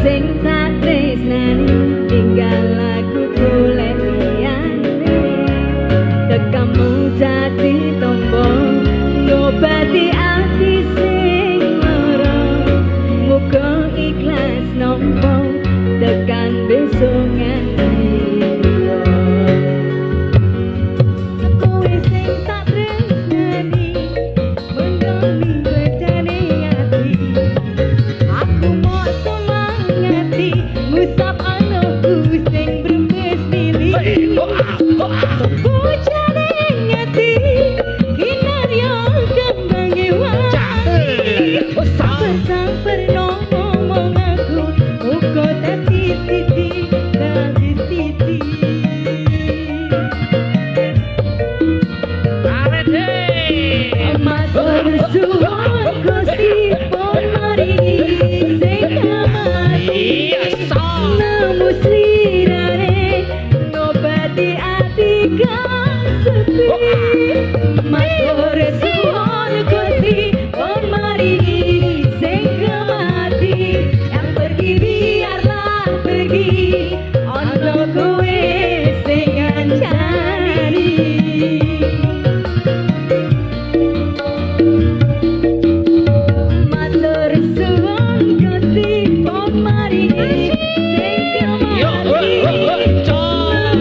sing tak tresnani tinggal lagu golek liyane tekamu dadi tombo ngobati ati sing lara muga ikhlas nampa tekan besok nganti kowe sing tak tresnani mendomi bedane ati aku mau semangati ngusap anakku sing bremes milih bojane ngati kinarya kembange wae sabar ngomong aku uga dadi siti matur suwun Gusti pun maringi sing kamati nemu slirane ngobati ati kang sepi matur suwun Gusti pun maringi sing kamati yang pergi biarlah pergi ono kowe sing ngancani matur suwun Gusti pun maringi sing kamati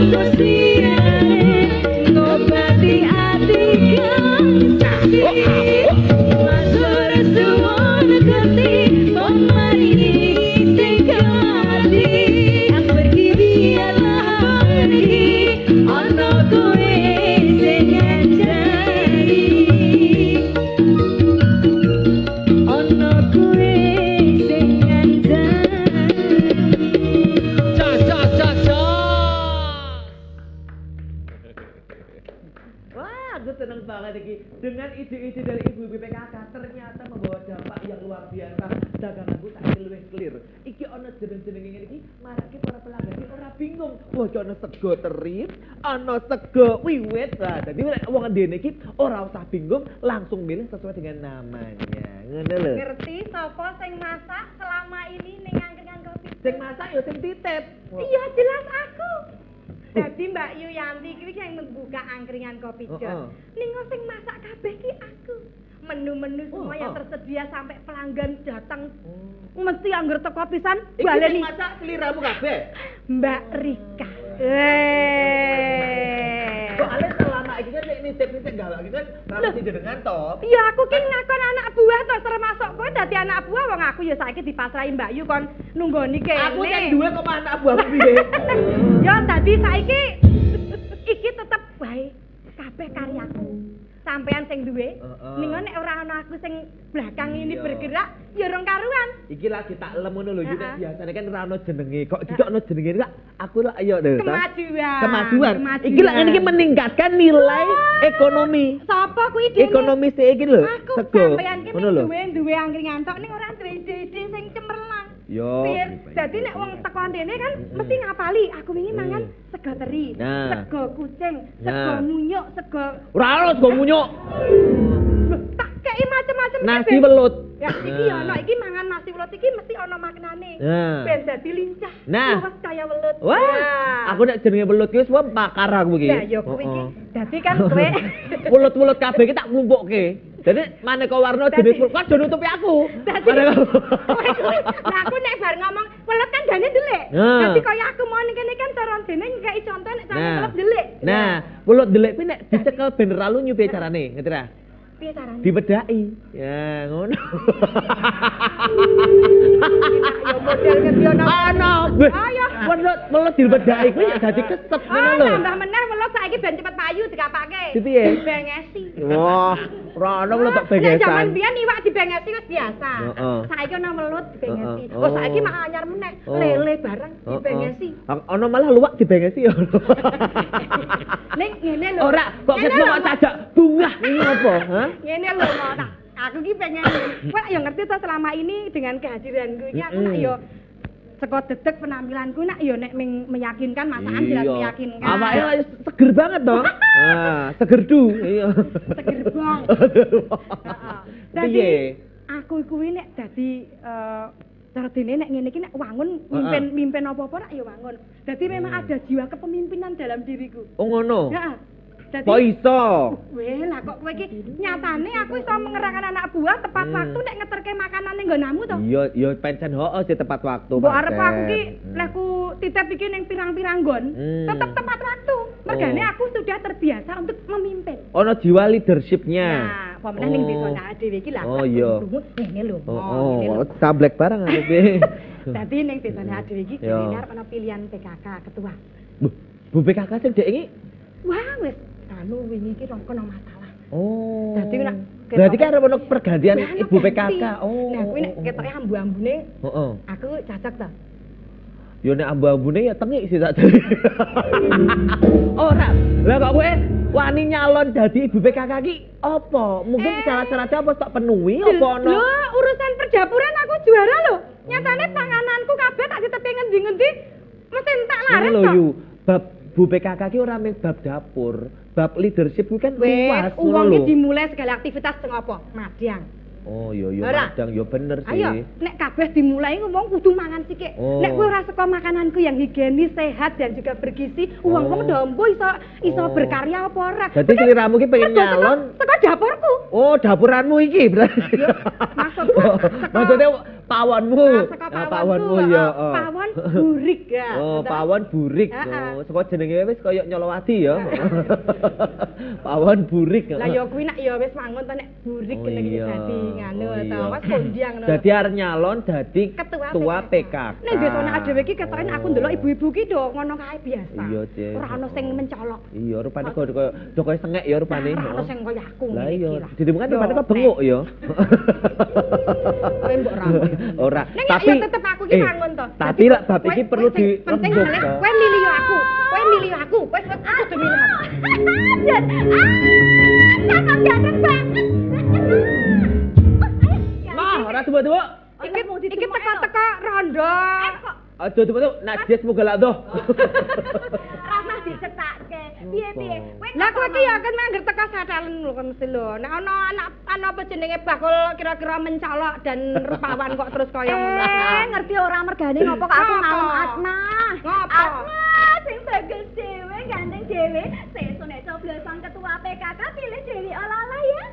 Gusti ngobati ati kang sepi matur suwun Gusti pun maringi sing kamati yang pergi biarlah pergi ono kowe sing ngancani ono kowe sing ngancani Wah, aku seneng banget iki dengan ide-ide dari Ibu BPKK ternyata membawa dampak yang luar biasa. Daganganku tak luwih clear. Iki ana jeneng-jeneng ngene iki marake para pelanggan iki ora bingung. Wah, iki ana sego terip, ana sego wiwit. Lah, dadi nek wong ndene iki ora usah bingung, langsung milih sesuai dengan namanya. Ngono lho. Ngerti sapa sing masak selama ini ning angkringan kopi? Sing masak ya sing titip. Iya jelas aku. Jadi Mbak Yuyanti kuwi yang membuka angkringan kopi John. Ning sing masak kabeh ki aku. Menu-menu semua yang tersedia sampai pelanggan datang mesti anggar teko pisan baleni. Iki masak seliramu kabeh. Mbak Rika. Soalnya selama iki kan nek nitip-nitip gawak iki kan mesti jenengan to. Iya aku ki ngakon anak buah to termasuk kowe dadi anak buah wong aku ya saiki dipasrahi Mbak Yu kon nunggoni kene. Aku kan duwe kok anak buahmu piye? Ya dadi saiki iki tetep bae kabeh karyaku. Sampean sing duwe. Ning nek ora ana aku sing belakang ini bergerak ya rong karuan. Iki lagi tak lem ngono lho, iki biasane kan ora ono jenenge. Kok iki ono jenenge kak? Aku lah ayo lho. Kemajuan. Iki lak ngene iki meningkatkan nilai ekonomi. Sapa kuwi dene? Ekonomi sik iki lho. Sego. Ngono lho. Duwe angkringan tok ning ora duwe ide-ide sing cemerlang. Yo. Dadi nek wong teko ndene kan mesti ngapali. Aku wingi mangan sego teri, sego kucing, sego munyuk, sego ora ono sego munyuk. Tak kei macam-macam nasi welut. Ya iki ana iki mangan nasi welut iki mesti ana maknane. Ben dadi lincah. Luwes kaya welut. Wah. Aku nek jenenge welut ki wis pakar aku iki. Ya yo kuwi iki. Dadi kan kowe welut-welut kabeh iki tak klumpukke. Jadi maneka warna jenis welut kan do nutupi aku. Nah aku nek bar ngomong welut kan jane delik. Dadi kaya aku mau ning kene kan cara dene ngkai contoh nek cara welut delik. Nah, welut delik kuwi nek dicekel ben ra lunyu piye carane? Ngerti ra? Piye carane? Dibedaki. Ya, ngono. Ya model ngendiono. Ana. Ayo. Welut dibedaki kuwi ya dadi keset ngono lho. Tambah meneh welut saiki ben cepet payu dikapake. Piye? Bengesi. Wah, ora ono welut tak bengesan. Nek jaman bengesan. biyen iwak dibengesi wis biasa. Saiki ana welut dibengesi. Kok saiki mah anyar meneh lele bareng dibengesi. Ono malah luwak dibengesi ya. Ning ngene lho. Ora, kok kok sajak bunga iki apa? Hah? Ngene lho tak. Aku ki pengen kowe ya ngerti to selama ini dengan kehadiranku iki aku nak yo seko dedek penampilanku nak yo nek meyakinkan masakan jelas meyakinkan. Awake seger banget to. Nah, segerdu. Iya. Seger bong. Heeh. Dadi aku kuwi nek dadi cara dene nek ngene iki nek wangun mimpin apa-apa rak ya wangun. Dadi memang ada jiwa kepemimpinan dalam diriku. Oh ngono. Heeh. Dadi Kok iso? Weh, lah kok kowe iki nyatane aku iso mengerahkan anak buah tepat waktu nek ngeterke makanane nggonamu to. Iya pancen hooh sih tepat waktu. Mbok arep aku ki lek ku titip iki ning pirang-pirang nggon, tetep tepat waktu. Mergane aku sudah terbiasa untuk memimpin. Ono jiwa leadershipnya. Nah, apa meneh ning desane dhewe iki lah. Oh iya. Ngene lho. Oh, tablek barang aku piye. Dadi ning desane dhewe iki dene arep ana pilihan PKK ketua. Bu PKK sing dek iki. Wah, wis anu wingi iki kena masalah. Oh. Dadi nek berarti kan ada ono pergantian ibu PKK. Oh. Nah, kuwi nek ketoke ambu-ambune. Heeh. Aku cocok ta. Yo nek ambu-ambune ya tengik sih tak jadi. Ora. Lah kok kowe wani nyalon dadi ibu PKK ki apa? Mungkin syarat-syaratnya apa tak penuhi apa ono? Lho, urusan perdapuran aku juara lho. Nyatane pangananku kabeh tak ditepi ngendi-ngendi mesti entek laris lho kok. yu, bab Bu PKK ki ora mung bab dapur, bab leadership ku kan luas ngono Wong lho. ki dimulai segala aktivitas teng apa? Madyang. Oh iya madang yo bener sih. Ayo, nek kabeh dimulai ngomong kudu mangan sithik. Nek kowe ora saka makananku yang higienis, sehat dan juga bergizi, wong-wong ndombo iso berkarya apa ora. Dadi sliramu ki pengen nyalon saka dapurku. Oh, dapuranmu iki berarti. Maksudnya pawonmu. Pawonmu ya. Pawon burik ya. Oh, pawon burik. Oh, saka jenenge wis kaya nyolowati ya. Pawon burik. Lah ya kuwi nek ya wis mangun to nek burik ngene iki dadi nganu to. Wes kondiang ngono. Dadi arep nyalon dadi ketua PKK. Nek desane dhewe iki ketoke aku ndelok ibu-ibu ki do ngono kae biasa. Iya, Cek. Ora ono sing mencolok. Iya, rupane kok kaya sengek ya rupane. Ora ono sing kaya aku. Lah iya, ditemukan rupane kok bengok ya. Kowe mbok ra. Ora. Tapi tetep aku ki mangun to. Tapi lak bab iki perlu di penting kowe milih yo aku. Kowe milih aku. Kowe kudu milih aku. Cakep ganteng banget. Mah, ora tuwa-tuwa. Iki teko-teko rondo. Aduh tuwa-tuwa, najis muga lak doh. Rasa dicetakke. Piye-piye? Lah kowe iki ya kan mangger teko satelen lho kan mesti lho. Nek ana apa jenenge bakul kira-kira mencolok dan rupawan kok terus kaya ngono. Ngerti ora mergane ngopo kok aku ngalem Asma. Ngopo? Sing bagel dhewe ganteng dhewe. Sesuk nek coblosan ketua PKK pilih Dewi Olala ya.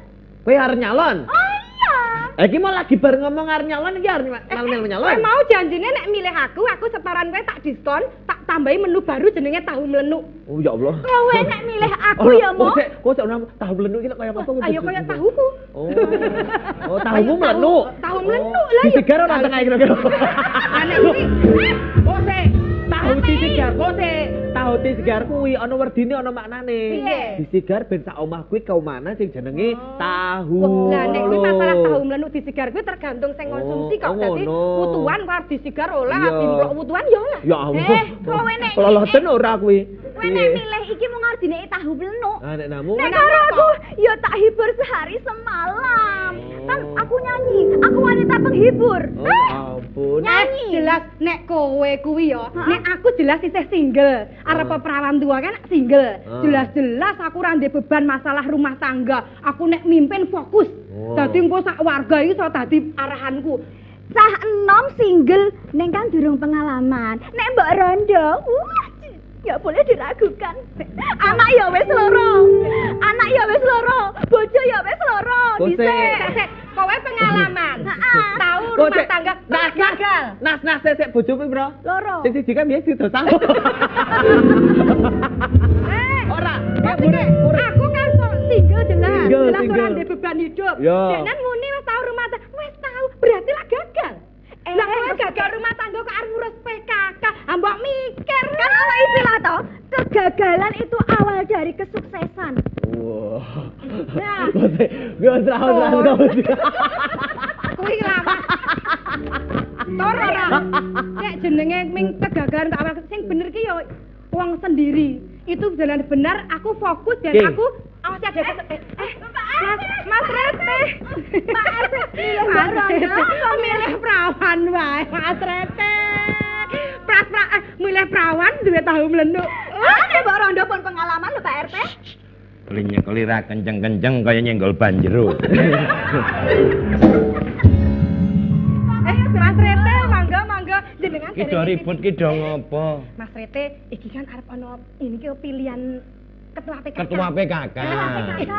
Kowe arep nyalon? Oh iya. Iki mau lagi bar ngomong arep nyalon iki arep nyalon. Kowe mau janjine nek milih aku setoran kowe tak diskon, tak tambahi menu baru jenenge tahu mlenuk. Oh ya Allah. Kowe nek milih aku ya mau. Kok ora tahu mlenuk iki kaya apa? Ayo kaya tahuku. Oh, tahumu mlenuk. Tahu mlenuk lah ya. Disigar ora tengah kira-kira. Nek kuwi kok tahu disigar, kok tahu disigar kuwi ana werdine ana maknane. Disigar ben sak omah kuwi kaumana sing jenenge tahu. Lah nek kuwi masalah tahu mlenuk disigar kuwi tergantung sing konsumsi kok. Dadi wutuhan kok arep disigar oleh dimplok wutuhan ya oleh. Ya Allah. Kowe nek loloten ora kuwi. Kowe nek milih iki mung arep dineki tahu mlenuk. Ah nek namu nek karo aku ya tak hibur sehari semalam. Kan aku nyanyi, aku wanita penghibur. Oh ampun. Nyanyi. Jelas nek kowe kuwi ya, nek aku jelas isih single. Arep perawan tua kan single. Jelas-jelas aku ora ndek beban masalah rumah tangga. Aku nek mimpin fokus. Dadi engko sak warga iki iso dadi arahanku. Cah enom single neng kan durung pengalaman. Nek mbok rondo, ya boleh diragukan. Anak ya wis loro. Anak ya wis loro. Bojo ya wis loro. Dhisik. Kowe pengalaman. Tahu rumah tangga gagal. Nas sik bojomu piro? Loro. Sing siji kan biasa didosang. Ora. Aku kan single jelas. Jelas ora ndek beban hidup. Denan muni wis tahu rumah tangga. Wis tahu berarti lah gagal. Lah kowe gagal rumah tangga kok arep ngurus PKK. Mbok mikir kan ana istilah to, kegagalan itu awal dari kesuksesan. Wah. Nah, gue terang. kuwi lama. Ora. Nek jenenge ming kegagalan kok awal sing bener ki ya wong sendiri. Itu benar-benar aku fokus dan aku awas ada Mas Rete. Mas Rete. Milih perawan wae, Mas Rete. Milih perawan duwe tahu mlenuk. Nek Mbak Rondo pun pengalaman lho Pak RT. Kelira kenceng-kenceng kaya nyenggol banjero. Mas Rete Ki do ribut ki do ngopo? Mas Rete, iki kan arep ana ini ki pilihan ketua PKK. Ketua PKK. PKK.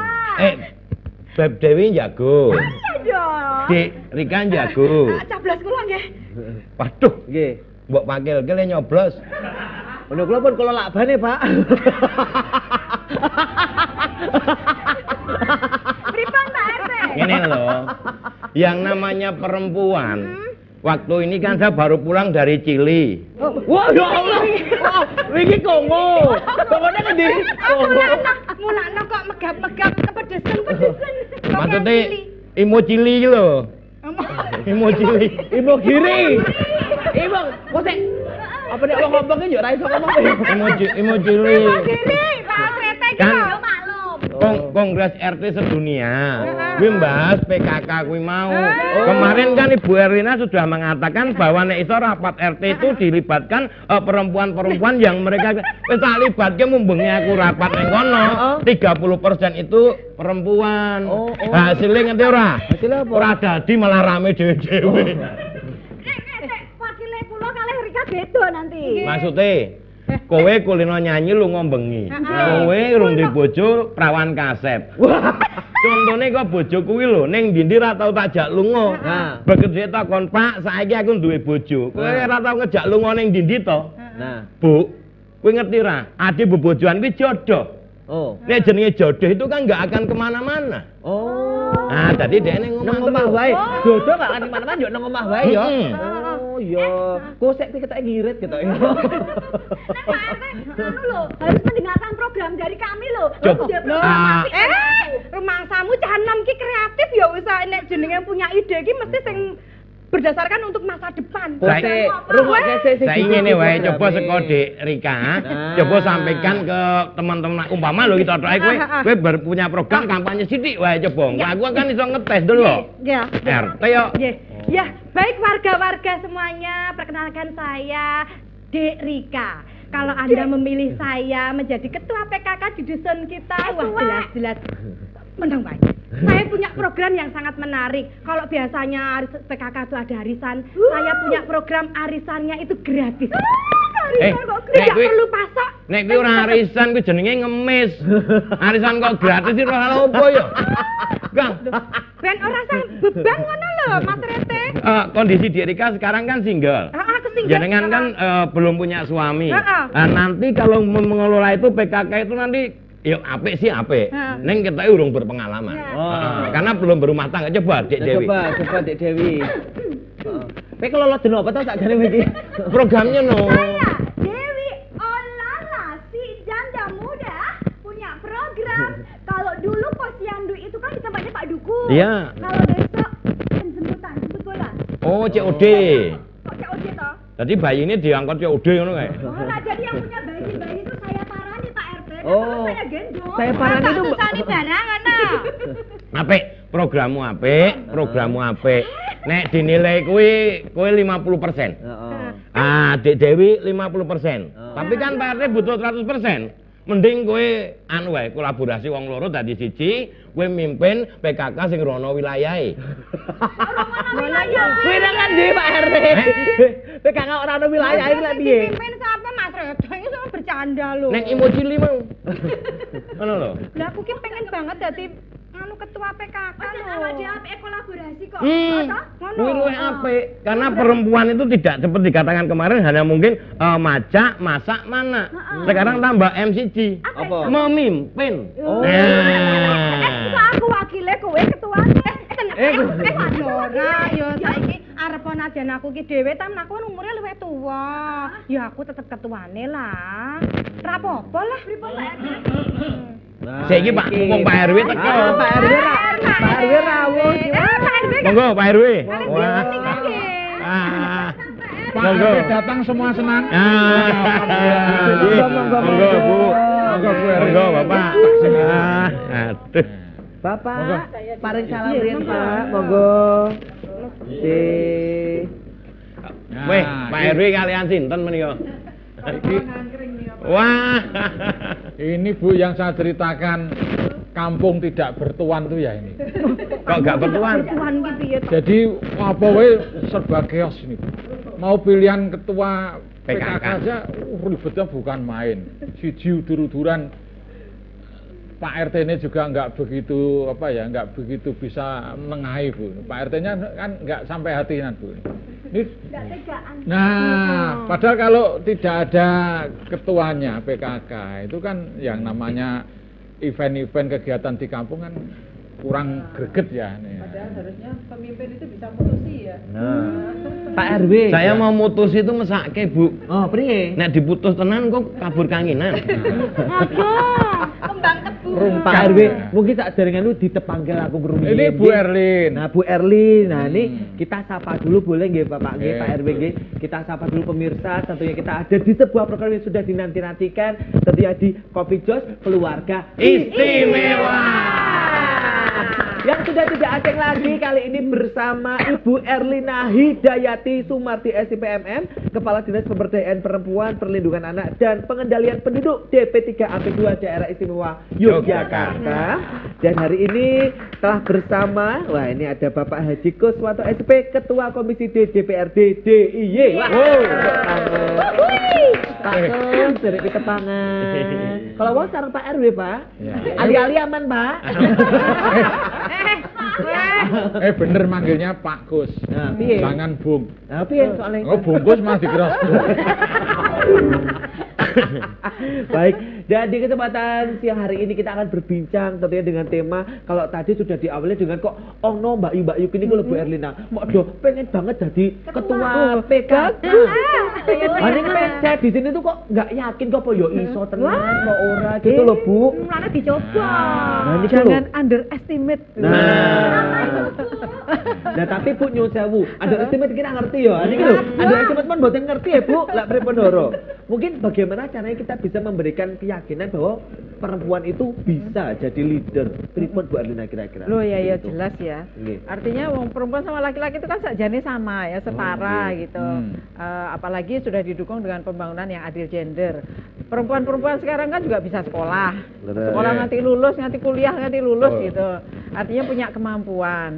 Beb Dewi jago. Ayo. Dik Rika jago. Cablas kula nggih. Waduh, Nggih. mbok pakil kele nyoblos. Ono kula pun kula lakbane, Pak. Pripun Pak RT? Ini loh, yang namanya perempuan. Waktu ini kan saya baru pulang dari Chili. Wah, ya Allah. Wah, iki Kongo. Kongone ngendi? Mulakno kok megap-megap kepedesan. Maksudnya Imo Chili iki lho. Imo Chili. Imo Giri. Imo, kok sik apa nek wong ngomong ki yo ora iso ngomong. Imo Chili. Gini, Pak Rete iki Kan lho maklum. Kongres RT sedunia. Kuwi mbahas PKK kuwi mau. Kemarin kan Ibu Erlina sudah mengatakan bahwa nek iso rapat RT itu dilibatkan perempuan-perempuan yang mereka wis tak libatke mumbengi aku rapat ning kono. 30% itu perempuan. Hasilnya ngerti ora? Hasilnya apa? Ora dadi malah rame dhewe-dhewe. Wakile kula kalih Rika beda nanti. Maksudnya kowe kulino nyanyi lu ngombengi. Kowe rung di bojo prawan kasep. Contone kok bojo kuwi lho ning ndi ra tau tak jak lunga. Begitu takon, "Pak, saiki aku duwe bojo." Kowe ora tau ngejak lunga ning ndi to? Nah. Bu, kowe ngerti ra? Ade bebojoan kuwi jodoh. Oh. Nek jenenge jodoh itu kan nggak akan kemana-mana. Oh. Nah, tadi dia ning Nang omah omah wae. Jodoh gak akan kemana-mana yo nang omah wae yo. Oh iya. Kok sik ketoke ngirit ketoke. Nek Pak RT anu lho, harus mendengarkan program dari kami lho. Rumangsamu cah enom ki kreatif ya usah nek jenenge punya ide ki mesti sing berdasarkan untuk masa depan. Sik, rungokke sik. Saya ngene wae coba seko Dik Rika, coba sampaikan ke teman-teman umpama lho kita tok kowe punya program kampanye sithik wae coba. Aku kan iso ngetes dulu. Ya. RT yo. Ya, baik warga-warga semuanya, perkenalkan saya Dik Rika. Kalau Anda memilih saya menjadi ketua PKK di dusun kita, wah jelas-jelas menang baik. Saya punya program yang sangat menarik. Kalau biasanya PKK itu ada arisan, saya punya program arisannya itu gratis. Tidak perlu pasok. Nek kuwi ora arisan kuwi jenenge ngemis. Arisan kok gratis iki ora opo ya? Gang. Ben ora sang beban ngono lho, Mas Rete. Kondisi Dik Rika sekarang kan single. Aku single. Jenengan kan belum punya suami. Nanti kalau mengelola itu PKK itu nanti ya apik sih apik. Neng kita urung berpengalaman. Karena belum berumah tangga. Coba Dik Dewi. Coba Dik Dewi. Kowe kelolot dino apa to sak jane iki? Programnya no. Saya Dewi Olala si janda muda punya program. Kalau dulu posyandu itu kan di tempatnya Pak Duku. Iya. Kalau besok penjemputan, jemput bola. Oh, COD. Kok COD toh? Jadi bayi ini diangkut COD ngono kae. Ora, jadi yang punya bayi itu saya parani Pak RT. Oh. Saya gendong. Saya parani itu susani barang ngono. Apik, programmu apik, programmu apik. Nek dinilai kuwi 50%. Dik Dewi 50%. Tapi kan Pak RT butuh 100%. Mending kowe anu wae kolaborasi wong loro dadi siji, kowe mimpin PKK sing rono wilayahe. Kowe nang ndi Pak RT? PKK ora ono wilayah iki lek piye? Pimpin sapa Mas Rete? Iki sama bercanda lho. Nek Imo Cili mau. Ngono lho. Lah aku ki pengen banget dadi anu ketua PKK lho. Awak dhewe kolaborasi kok. Kuwi luwih apik karena perempuan itu tidak seperti dikatakan kemarin hanya mungkin masak, masak, mana. Sekarang tambah MCG. Apa? Memimpin. Aku wakile kowe ketuane. Ora, yo saiki arep najan aku ki dhewe ta aku umure luwih tuwa. Ya aku tetep ketuane lah. Ora apa-apa lah. Saiki Pak mumpung Pak RW teko. Pak RW rawuh. Monggo Pak RW. Monggo datang semua senang. Monggo Bu. Monggo Bapak. Aduh. Bapak, paring salam riyen Pak. Monggo. Weh, Pak RW kalian sinten menika? Wah. Ini Bu yang saya ceritakan kampung tidak bertuan tuh ya ini. Kok gak bertuan? Tuan ki piye? Jadi apa wae serba chaos ini. mau pilihan ketua PKK PKK aja ribetnya bukan main. Siji udur-uduran Pak RT ini juga nggak begitu nggak begitu bisa menengahi Bu. Pak RT-nya kan nggak sampai hatian Bu. Ini, Nggak tegaan. nah, padahal kalau tidak ada ketuanya PKK itu kan yang namanya event-event kegiatan di kampung kan kurang greget ya. Padahal harusnya pemimpin itu bisa mutusi ya. Nah, Pak RW. Saya mau mutus itu mesake, Bu. Oh, priye? Nek diputus tenan kok kabur kanginan. Kembang tebu. Pak RW, mungkin tak jaringan lu ditepanggil aku berumur. Ini Bu Erlin. Nah, Bu Erlin. Nah, ini kita sapa dulu boleh nggih Bapak nggih, Oke. Pak RW nggih. Kita sapa dulu pemirsa, tentunya kita ada di sebuah program yang sudah dinanti-nantikan, tentunya di Kopi Jos Keluarga Istimewa. Yang sudah tidak asing lagi kali ini bersama Ibu Erlina Hidayati Sumarti SIPMM, Kepala Dinas Pemberdayaan Perempuan, Perlindungan Anak dan Pengendalian Penduduk DP3AP2 Daerah Istimewa Yogyakarta. Dan hari ini telah bersama, wah ini ada Bapak Haji Kuswanto SP, Ketua Komisi D DPRD DIY. Wah, Pak Kus, dari ketepangan. Kalau mau sarang Pak RW Pak, Ya. ali-ali aman Pak. Bener manggilnya Pak Kus. Nah, piye? Jangan Bung. Nah, piye soalnya? Oh, bungkus mah dikira Bung. Baik, dan di kesempatan siang hari ini kita akan berbincang tentunya dengan tema, kalau tadi sudah diawali dengan kok ono Mbak Yu ini kalau Bu Erlina mau pengen banget jadi ketua PKK. Ini kan saya di sini tuh kok nggak yakin kok yo iso tenan kok ora gitu loh Bu. Mulane dicoba. Nah, ini Jangan loh. underestimate. Nah tapi Bu nyuwun sewu, underestimate kita ngerti ya. Ini lho, underestimate pun mboten ngerti ya Bu, lak pripondoro. Mungkin bagaimana caranya kita bisa memberikan keyakinan bahwa perempuan itu bisa jadi leader. Pripun Bu Erlina kira-kira? Loh ya Gitu. jelas ya. Nggih. Artinya wong perempuan sama laki-laki itu kan sakjane sama ya, setara gitu. Apalagi sudah didukung dengan pembangunan yang adil gender. Perempuan-perempuan sekarang kan juga bisa sekolah. Bener. Sekolah nganti lulus, nganti kuliah, nganti lulus Oh. gitu. Artinya punya kemampuan.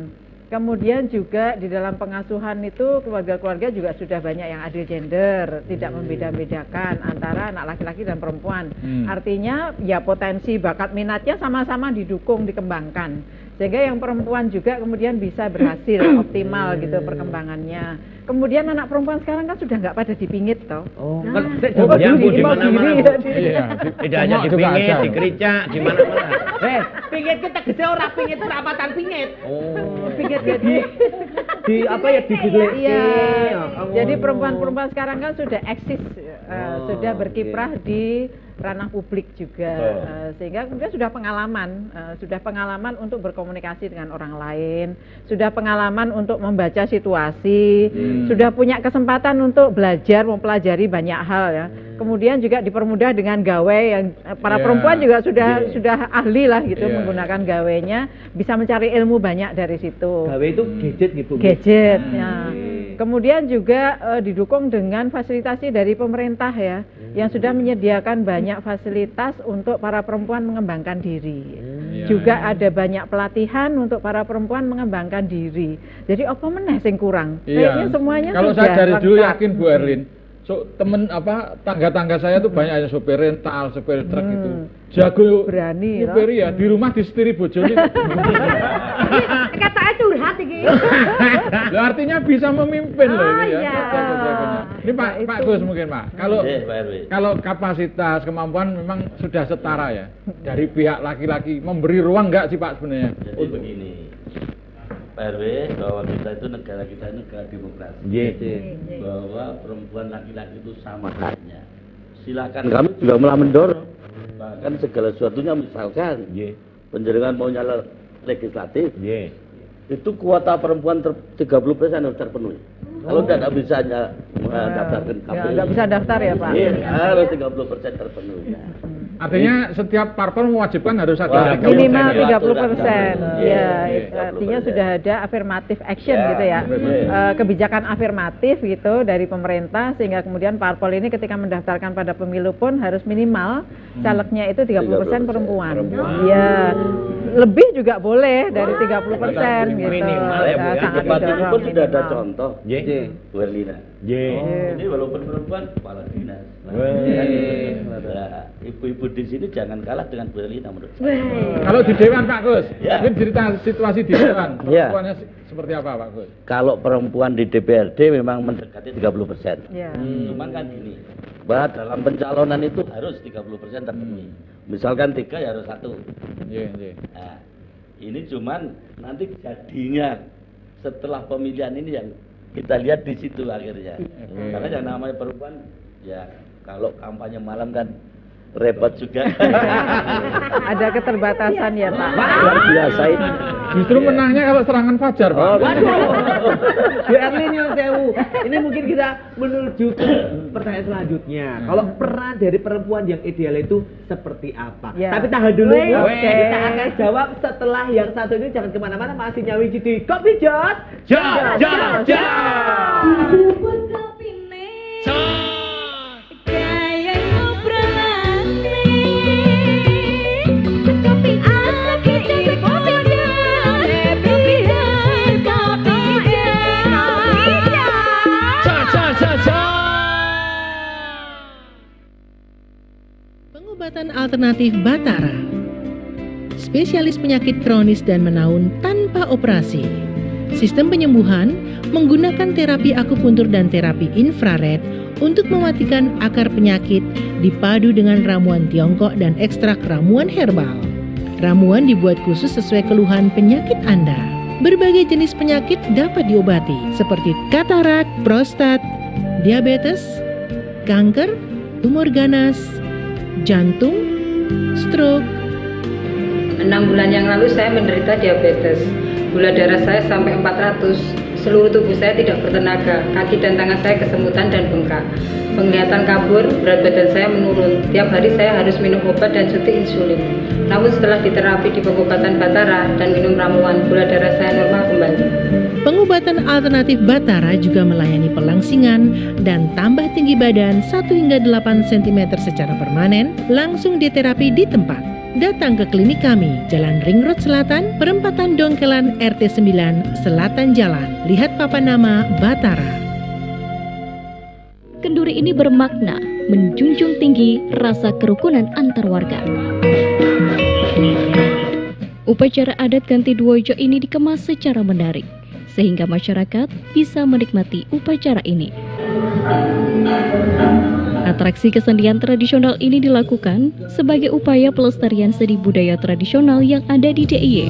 Kemudian juga di dalam pengasuhan itu keluarga-keluarga juga sudah banyak yang adil gender, tidak membeda-bedakan antara anak laki-laki dan perempuan. Artinya ya potensi bakat minatnya sama-sama didukung, dikembangkan. Sehingga yang perempuan juga kemudian bisa berhasil optimal gitu perkembangannya. Kemudian anak perempuan sekarang kan sudah nggak pada dipingit toh. Oh, Nah, kan Oh, ya Bu, di mau mana-mana, diri, Bu. Iya, Tidak hanya Congok juga dipingit, ada. dikericak, di mana-mana. pingit kita tegese ora pingit perapatan pingit. Oh. Pingit ya di apa ya dijeleki. Iya. Oh. Jadi perempuan-perempuan sekarang kan sudah eksis, sudah oke. berkiprah di ranah publik juga, sehingga kemudian sudah pengalaman untuk berkomunikasi dengan orang lain, sudah pengalaman untuk membaca situasi, sudah punya kesempatan untuk belajar, mempelajari banyak hal ya. Kemudian juga dipermudah dengan gawe yang para Iya. perempuan juga sudah ahli lah gitu Iya. menggunakan gawenya, bisa mencari ilmu banyak dari situ. Gawe itu gadget gitu. Bu. Gadget ya. Oke. Kemudian juga didukung dengan fasilitasi dari pemerintah ya, yang sudah menyediakan banyak fasilitas untuk para perempuan mengembangkan diri. Iya, Juga iya. ada banyak pelatihan untuk para perempuan mengembangkan diri. Jadi apa meneh sing kurang? Iya. Kayaknya semuanya Kalau sudah saya dari dulu lengkap. yakin Bu Erlin, tangga-tangga saya tuh banyak yang sopir rental, sopir truk gitu. Jago berani, nyupir ya, di rumah disetiri bojone. Katanya curhat iki. Lah artinya bisa memimpin loh ini ya. iya. jago-jagonya. Ini Pak Nah, Pak itu. Gus mungkin Pak. Kalau Iya, Pak RW. kalau kapasitas kemampuan memang sudah setara ya dari pihak laki-laki, memberi ruang nggak sih Pak sebenarnya? Jadi begini, Pak RW, bahwa kita itu negara demokrasi. Nggih. Bahwa perempuan laki-laki itu sama haknya. Silakan kami juga malah mendorong. Bahkan segala sesuatunya misalkan Nggih. penjaringan mau nyala legislatif, Nggih. itu kuota perempuan 30% harus terpenuhi. Kalau tidak bisa mendaftarkan Ya, KPU. nggak bisa daftar ya Pak. Iya, harus 30% terpenuhi. Artinya setiap parpol mewajibkan harus Wah, ada Minimal 30%. 30%. Ya, Iya, artinya 30%. sudah ada affirmative action Ya, gitu ya. betul. Kebijakan afirmatif gitu dari pemerintah sehingga kemudian parpol ini ketika mendaftarkan pada pemilu pun harus minimal calegnya itu 30% perempuan. Ya. Lebih juga boleh dari 30% gitu. Minimal ya, Bu, ya. Sangat Debat ini didorong pun sudah ada minimal. contoh. Nggih. Bu Erlina. Ini walaupun perempuan kepala dinas. Ibu-ibu di sini jangan kalah dengan Bu Elina menurut saya. Kalau di Dewan Pak Gus, Ya. mungkin cerita situasi di Dewan, Ya. perempuannya seperti apa Pak Gus? Kalau perempuan di DPRD memang mendekati 30%. Ya. Cuman kan gini, bahwa dalam pencalonan itu harus 30% terpenuhi. Misalkan 3 ya harus 1. Iya, iya. Nah, ini cuman nanti jadinya setelah pemilihan ini yang kita lihat di situ akhirnya. Karena yang namanya perempuan ya kalau kampanye malam kan repot juga. Ada keterbatasan ya Pak. Luar biasa ini. Justru menangnya kalau serangan fajar Pak. Bu Erlin yang sewu. Ini mungkin kita menuju ke pertanyaan selanjutnya. Kalau peran dari perempuan yang ideal itu seperti apa? Ya. Tapi tahan dulu Bu. Oke. Kita akan jawab setelah yang satu ini. Jangan kemana-mana, masih nyawi di Kopi Jos. Disebut kopine gaya ngobrolane kopi aki kopi Pengobatan alternatif Batara. Spesialis penyakit kronis dan menaun tanpa operasi. Sistem penyembuhan menggunakan terapi akupuntur dan terapi infrared untuk mematikan akar penyakit dipadu dengan ramuan Tiongkok dan ekstrak ramuan herbal. Ramuan dibuat khusus sesuai keluhan penyakit Anda. Berbagai jenis penyakit dapat diobati seperti katarak, prostat, diabetes, kanker, tumor ganas, jantung, stroke. 6 bulan yang lalu saya menderita diabetes. Gula darah saya sampai 400. Seluruh tubuh saya tidak bertenaga. Kaki dan tangan saya kesemutan dan bengkak. Penglihatan kabur, berat badan saya menurun. Tiap hari saya harus minum obat dan suntik insulin. Namun setelah diterapi di pengobatan Batara dan minum ramuan, gula darah saya normal kembali. Pengobatan alternatif Batara juga melayani pelangsingan dan tambah tinggi badan 1 hingga 8 cm secara permanen, langsung diterapi di tempat. Datang ke klinik kami, Jalan Ring Road Selatan, Perempatan Dongkelan RT 9, Selatan Jalan. Lihat papan nama Batara. Kenduri ini bermakna menjunjung tinggi rasa kerukunan antar warga. Upacara adat Ganti Duojo ini dikemas secara menarik, sehingga masyarakat bisa menikmati upacara ini. Atraksi kesenian tradisional ini dilakukan sebagai upaya pelestarian seni budaya tradisional yang ada di DIY.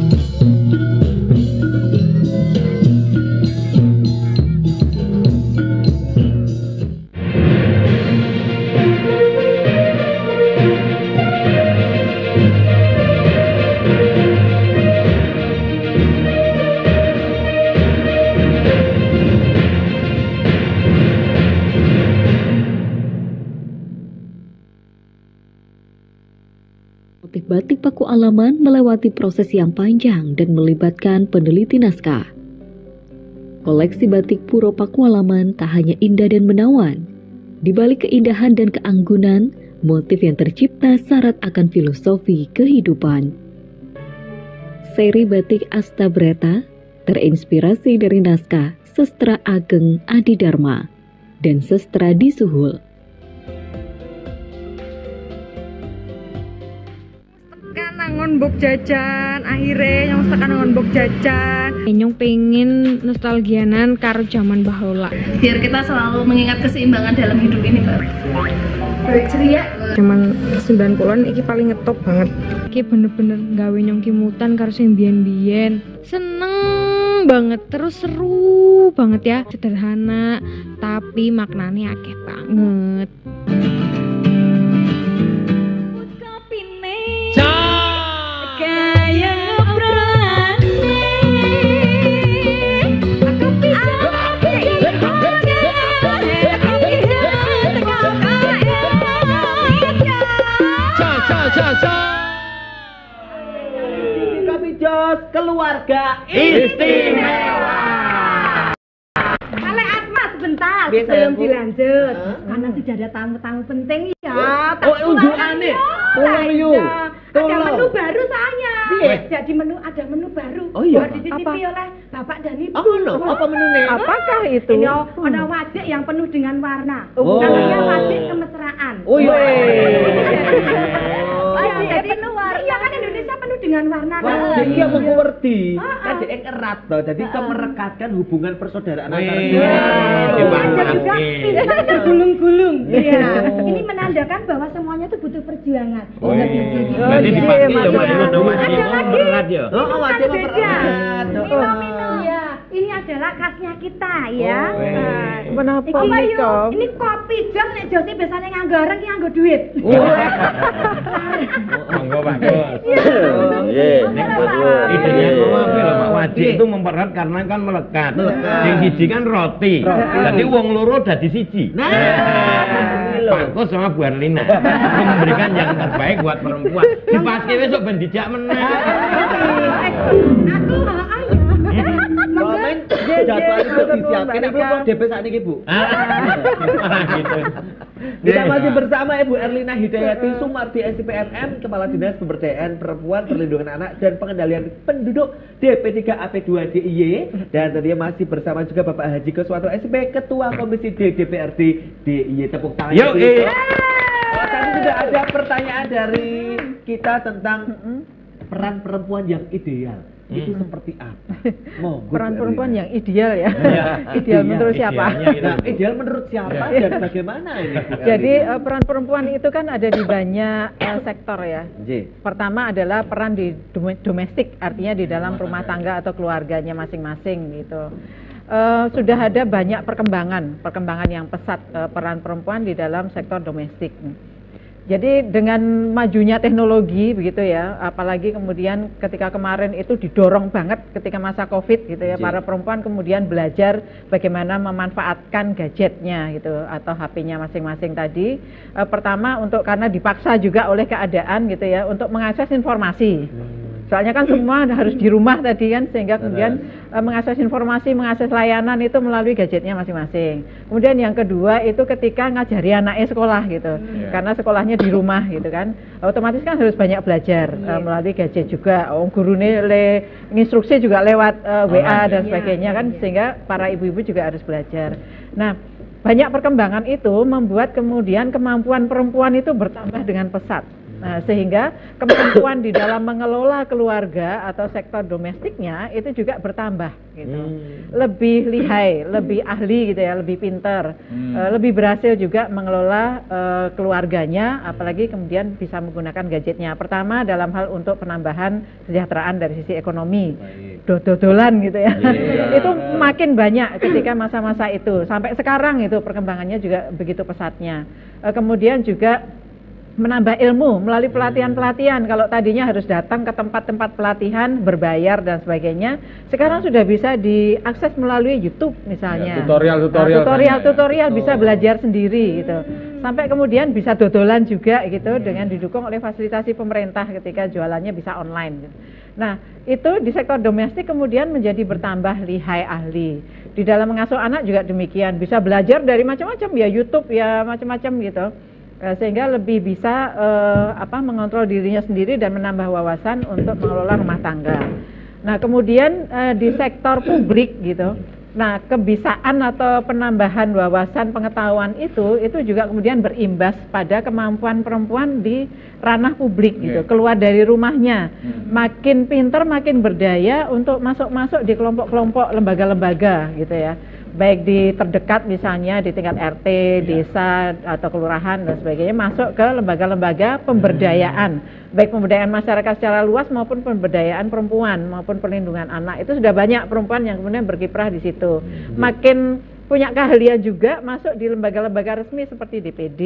Motif batik Paku Alaman melewati proses yang panjang dan melibatkan peneliti naskah. Koleksi batik Puro Paku Alaman tak hanya indah dan menawan. Di balik keindahan dan keanggunan, motif yang tercipta syarat akan filosofi kehidupan. Seri batik Astabreta terinspirasi dari naskah Sestra Ageng Adi Dharma dan Sestra Disuhul. Ngonbok jajan, akhirnya nyong tekan ngonbok jajan. Nyong pengen nostalgianan karo zaman bahola. Biar kita selalu mengingat keseimbangan dalam hidup ini, Mbak. Ceria. Zaman 90-an iki paling ngetop banget. Iki bener-bener gawe nyong kimutan karo sing biyen-biyen. Seneng banget, terus seru banget ya. Sederhana, tapi maknanya akeh banget. Kopi Jos, keluarga istimewa. Kale Atma sebentar Biasa, sebelum Bu. dilanjut. Karena sudah ada tamu-tamu penting ya. Oh, unjukane. Tolong yuk. Ada menu baru soalnya. Jadi ada menu baru. Oh iya. Buat dititipi oleh Bapak dan Ibu. Oh, no. Apa menunya? Apakah itu? Ini ada wajik yang penuh dengan warna. Oh. Namanya wajik kemesraan. Oh iya. Jadi penuh warna. Iya kan Indonesia penuh dengan warna. Wajik iya mau ngerti. Kan dhek erat to. Jadi merekatkan hubungan persaudaraan antara juga pisang tergulung-gulung. Iya. Ini menandakan bahwa semuanya itu butuh perjuangan. Berarti dipakai ya wajik berat ya. Oh, wajik berat. Iya, ini adalah khasnya kita ya. Menapa menika? Ini kopi jos nek jose biasanya nganggo areng ki nganggo duit. Monggo bagus. Nggih. Idenya mau apa lho Mak Wajik itu mempererat karena kan melekat. Sing siji kan roti. Jadi wong loro dadi siji. Pakus sama Bu Erlina memberikan yang terbaik buat perempuan. Dipaske besok ben dijak meneh. Komen jadwal itu disiapkan ini belum DP saat ini Bu. Gitu. Kita masih bersama Ibu Erlina Hidayati Sumardi SPNM, Kepala Dinas Pemberdayaan Perempuan, Perlindungan Anak dan Pengendalian Penduduk DP3 AP2 DIY, dan tentunya masih bersama juga Bapak Haji Kuswanto SP, Ketua Komisi D DPRD DIY. Tepuk tangan. Yuk. Tadi sudah ada pertanyaan dari kita tentang peran perempuan yang ideal. Itu seperti apa? Peran perempuan yang ideal ya. Ideal menurut siapa? Ideal menurut siapa dan bagaimana ini? Jadi peran perempuan itu kan ada di banyak sektor ya. Pertama adalah peran di domestik, artinya di dalam rumah tangga atau keluarganya masing-masing gitu. Sudah ada banyak perkembangan yang pesat peran perempuan di dalam sektor domestik. Jadi dengan majunya teknologi begitu ya, apalagi kemudian ketika kemarin itu didorong banget ketika masa Covid gitu ya, para perempuan kemudian belajar bagaimana memanfaatkan gadgetnya gitu atau HP-nya masing-masing tadi. Pertama karena dipaksa juga oleh keadaan gitu ya untuk mengakses informasi. Soalnya kan semua harus di rumah tadi kan, sehingga kemudian mengakses informasi, mengakses layanan itu melalui gadgetnya masing-masing. Kemudian yang kedua itu ketika ngajari anaknya sekolah gitu, karena sekolahnya di rumah gitu kan, otomatis kan harus banyak belajar melalui gadget juga. Gurune instruksi juga lewat WA dan sebagainya kan, sehingga para ibu-ibu juga harus belajar. Nah, banyak perkembangan itu membuat kemudian kemampuan perempuan itu bertambah dengan pesat. Nah, sehingga kemampuan di dalam mengelola keluarga atau sektor domestiknya itu juga bertambah gitu. Lebih lihai, lebih ahli gitu ya, lebih pintar, lebih berhasil juga mengelola keluarganya, apalagi kemudian bisa menggunakan gadgetnya. Pertama dalam hal untuk penambahan kesejahteraan dari sisi ekonomi, dodolan gitu ya. Itu makin banyak ketika masa-masa itu. Sampai sekarang itu perkembangannya juga begitu pesatnya. Kemudian juga menambah ilmu melalui pelatihan-pelatihan. Kalau tadinya harus datang ke tempat-tempat pelatihan berbayar dan sebagainya, sekarang sudah bisa diakses melalui YouTube misalnya. Tutorial bisa belajar sendiri gitu. Sampai kemudian bisa dodolan juga gitu dengan didukung oleh fasilitasi pemerintah ketika jualannya bisa online gitu. Nah, itu di sektor domestik kemudian menjadi bertambah lihai ahli. Di dalam mengasuh anak juga demikian, bisa belajar dari macam-macam ya, YouTube ya macam-macam gitu. Sehingga lebih bisa mengontrol dirinya sendiri dan menambah wawasan untuk mengelola rumah tangga. Nah, kemudian di sektor publik gitu. Nah, kebisaan atau penambahan wawasan pengetahuan itu juga kemudian berimbas pada kemampuan perempuan di ranah publik gitu, keluar dari rumahnya. Makin pintar, makin berdaya untuk masuk-masuk di kelompok-kelompok lembaga-lembaga gitu ya. Baik di terdekat misalnya di tingkat RT, desa atau kelurahan dan sebagainya, masuk ke lembaga-lembaga pemberdayaan, baik pemberdayaan masyarakat secara luas maupun pemberdayaan perempuan maupun perlindungan anak. Itu sudah banyak perempuan yang kemudian berkiprah di situ. Makin punya keahlian juga masuk di lembaga-lembaga resmi seperti DPD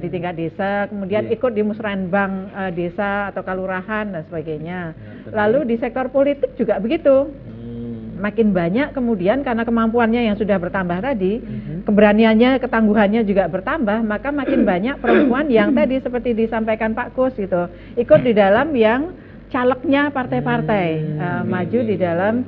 di tingkat desa, kemudian ikut di musrenbang desa atau kelurahan dan sebagainya. Lalu di sektor politik juga begitu. Makin banyak kemudian karena kemampuannya yang sudah bertambah tadi, keberaniannya, ketangguhannya juga bertambah, maka makin banyak perempuan yang tadi seperti disampaikan Pak Kus gitu, ikut di dalam yang calegnya partai-partai, maju di dalam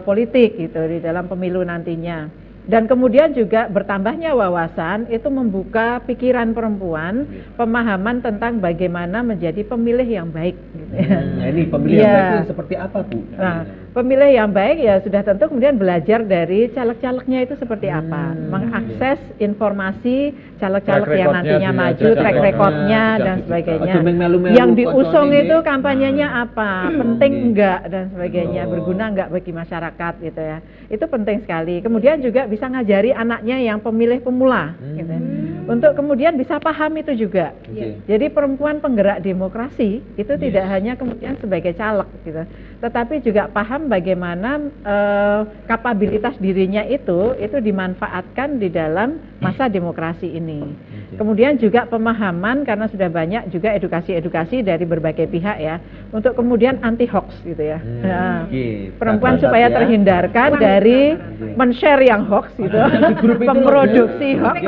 politik gitu, di dalam pemilu nantinya. Dan kemudian juga bertambahnya wawasan itu membuka pikiran perempuan, pemahaman tentang bagaimana menjadi pemilih yang baik. Gitu ya. Nah, ini pemilih yang baik itu seperti apa, Bu? Nah, pemilih yang baik ya sudah tentu kemudian belajar dari caleg-calegnya itu seperti apa, mengakses informasi caleg-caleg yang nantinya maju, track recordnya dan sebagainya. Yang diusung itu kampanyenya apa, penting enggak dan sebagainya, berguna enggak bagi masyarakat gitu ya. Itu penting sekali. Kemudian juga bisa ngajari anaknya yang pemilih pemula gitu ya. Untuk kemudian bisa paham itu juga. Jadi perempuan penggerak demokrasi itu tidak hanya kemudian sebagai caleg gitu, tetapi juga paham bagaimana kapabilitas dirinya itu dimanfaatkan di dalam masa demokrasi ini. Kemudian juga pemahaman karena sudah banyak juga edukasi-edukasi dari berbagai pihak ya, untuk kemudian anti hoax gitu ya. Perempuan supaya terhindarkan dari men-share yang hoax gitu, memproduksi hoax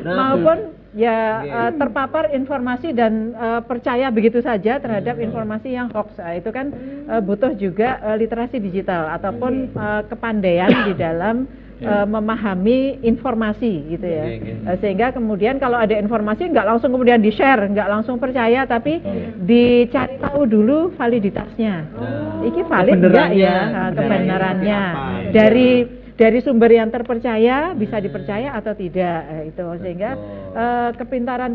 maupun ya terpapar informasi dan percaya begitu saja terhadap informasi yang hoax. Itu kan butuh juga literasi digital ataupun kepandaian di dalam memahami informasi gitu ya. Sehingga kemudian kalau ada informasi nggak langsung kemudian di-share, nggak langsung percaya, tapi dicari tahu dulu validitasnya. Ini valid nggak ya kebenarannya dari sumber yang terpercaya, bisa dipercaya atau tidak itu. Sehingga kepintaran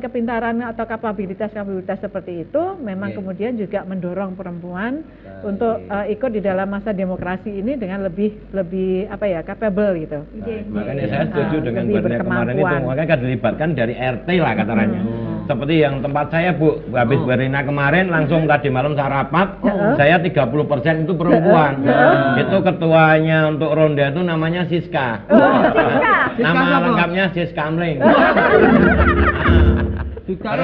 atau kapabilitas seperti itu memang kemudian juga mendorong perempuan untuk ikut di dalam masa demokrasi ini dengan lebih apa ya, capable gitu. Makanya saya setuju dengan Bernia kemarin itu, makanya kan dilibatkan dari RT lah katanya. Seperti yang tempat saya, Bu, habis Berina kemarin langsung tadi malam sarapat, saya 30% itu perempuan. Itu ketuanya untuk ronda itu namanya Siska. Nama lengkapnya Siska Amling. Kan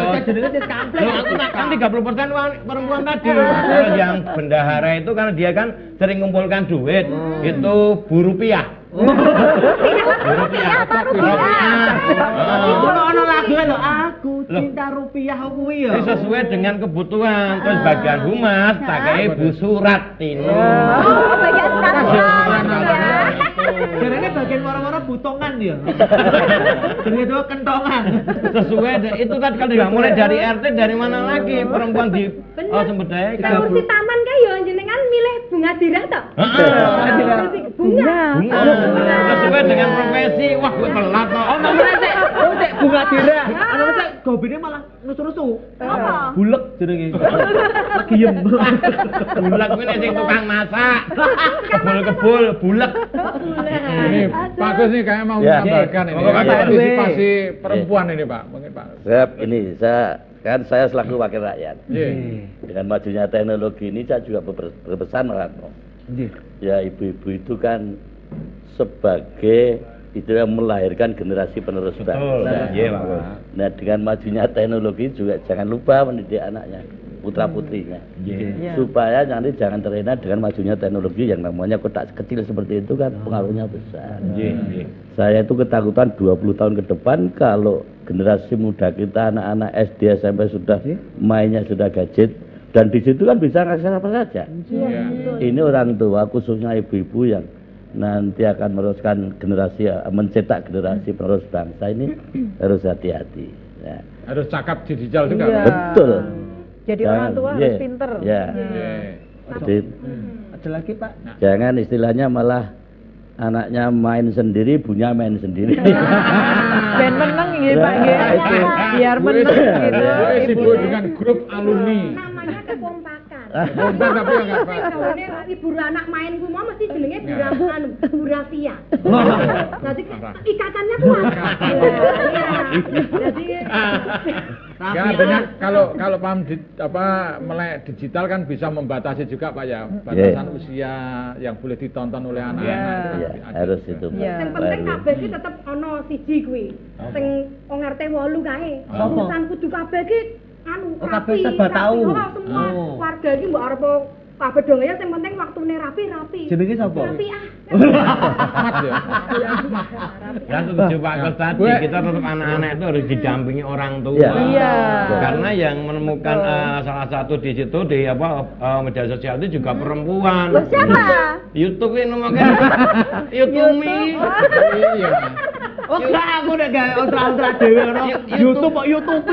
30% perempuan tadi. Terus yang bendahara itu karena dia kan sering ngumpulkan duit, itu Bu Rupiah. Rupiah. Ono lagu lho, aku cinta rupiah kuwi ya. Sesuai dengan kebutuhan. Terus bagian humas tak kayak Bu Suratino. Bagian surat. Jarane bagian waro-waro butongan ya. Jadi itu kentongan. Sesuai itu kan kalau mulai dari RT, dari mana lagi perempuan di sumber daya. Kalau si taman kan ya jenengan milih bunga dirah toh? Bunga. Sesuai dengan profesi. Wah, gue telat kok. Oh, nomornya sik bunga dirah. Ana sik gobine malah nusu-nusu. Apa? Bulek jenenge. Giem. Bulek kuwi nek sing tukang masak. Kebul-kebul bulek. Ini Pak Gus nih kayak mau menambahkan ini partisipasi perempuan ini Pak, mungkin Pak. Saya selaku wakil rakyat. Dengan majunya teknologi ini saya juga berpesan Ratno. Ya ibu-ibu itu kan sebagai itu yang melahirkan generasi penerus bangsa. Nah dengan majunya teknologi juga jangan lupa mendidik anaknya, putra putrinya, supaya nanti jangan terlena dengan majunya teknologi yang namanya kotak kecil seperti itu kan pengaruhnya besar. Saya itu ketakutan 20 tahun ke depan kalau generasi muda kita, anak-anak SD SMP sudah mainnya sudah gadget, dan di situ kan bisa ngakses apa saja. Ini orang tua khususnya ibu-ibu yang nanti akan meneruskan generasi, mencetak generasi penerus bangsa ini harus hati-hati. Ya. Harus cakap digital juga. Betul. Jadi orang tua harus pinter. Jadi, ada lagi Pak. Jangan istilahnya malah anaknya main sendiri, ibunya main sendiri. Ben menang gitu Pak, biar menang gitu. Sibuk dengan grup alumni. Namanya kekompakan. Kompak tapi enggak Pak. Ibu anak main ku mau mesti jenenge Bu Rafia. Jadi ikatannya kuat. Jadi ya artinya kalau paham melek digital kan bisa membatasi juga Pak ya, batasan usia yang boleh ditonton oleh anak-anak. Harus itu. Yang penting kabeh iki tetep ana siji kuwi. Sing wong RT 8 kae. Urusan kudu kabeh iki kabeh serba tahu. Semua warga iki mbok arep Apa dong ya sing penting waktune rapi. Jenenge sapa? Rapi ah. Ahmad ya. Ya setuju Pak Kos tadi, kita tetap anak-anak itu harus didampingi orang tua. Iya. Karena yang menemukan salah satu di situ di media sosial itu juga perempuan. Loh, siapa? YouTube ini namanya. YouTube. Iya. Oh enggak, aku udah gak ultra dewe ono. YouTube kok YouTube.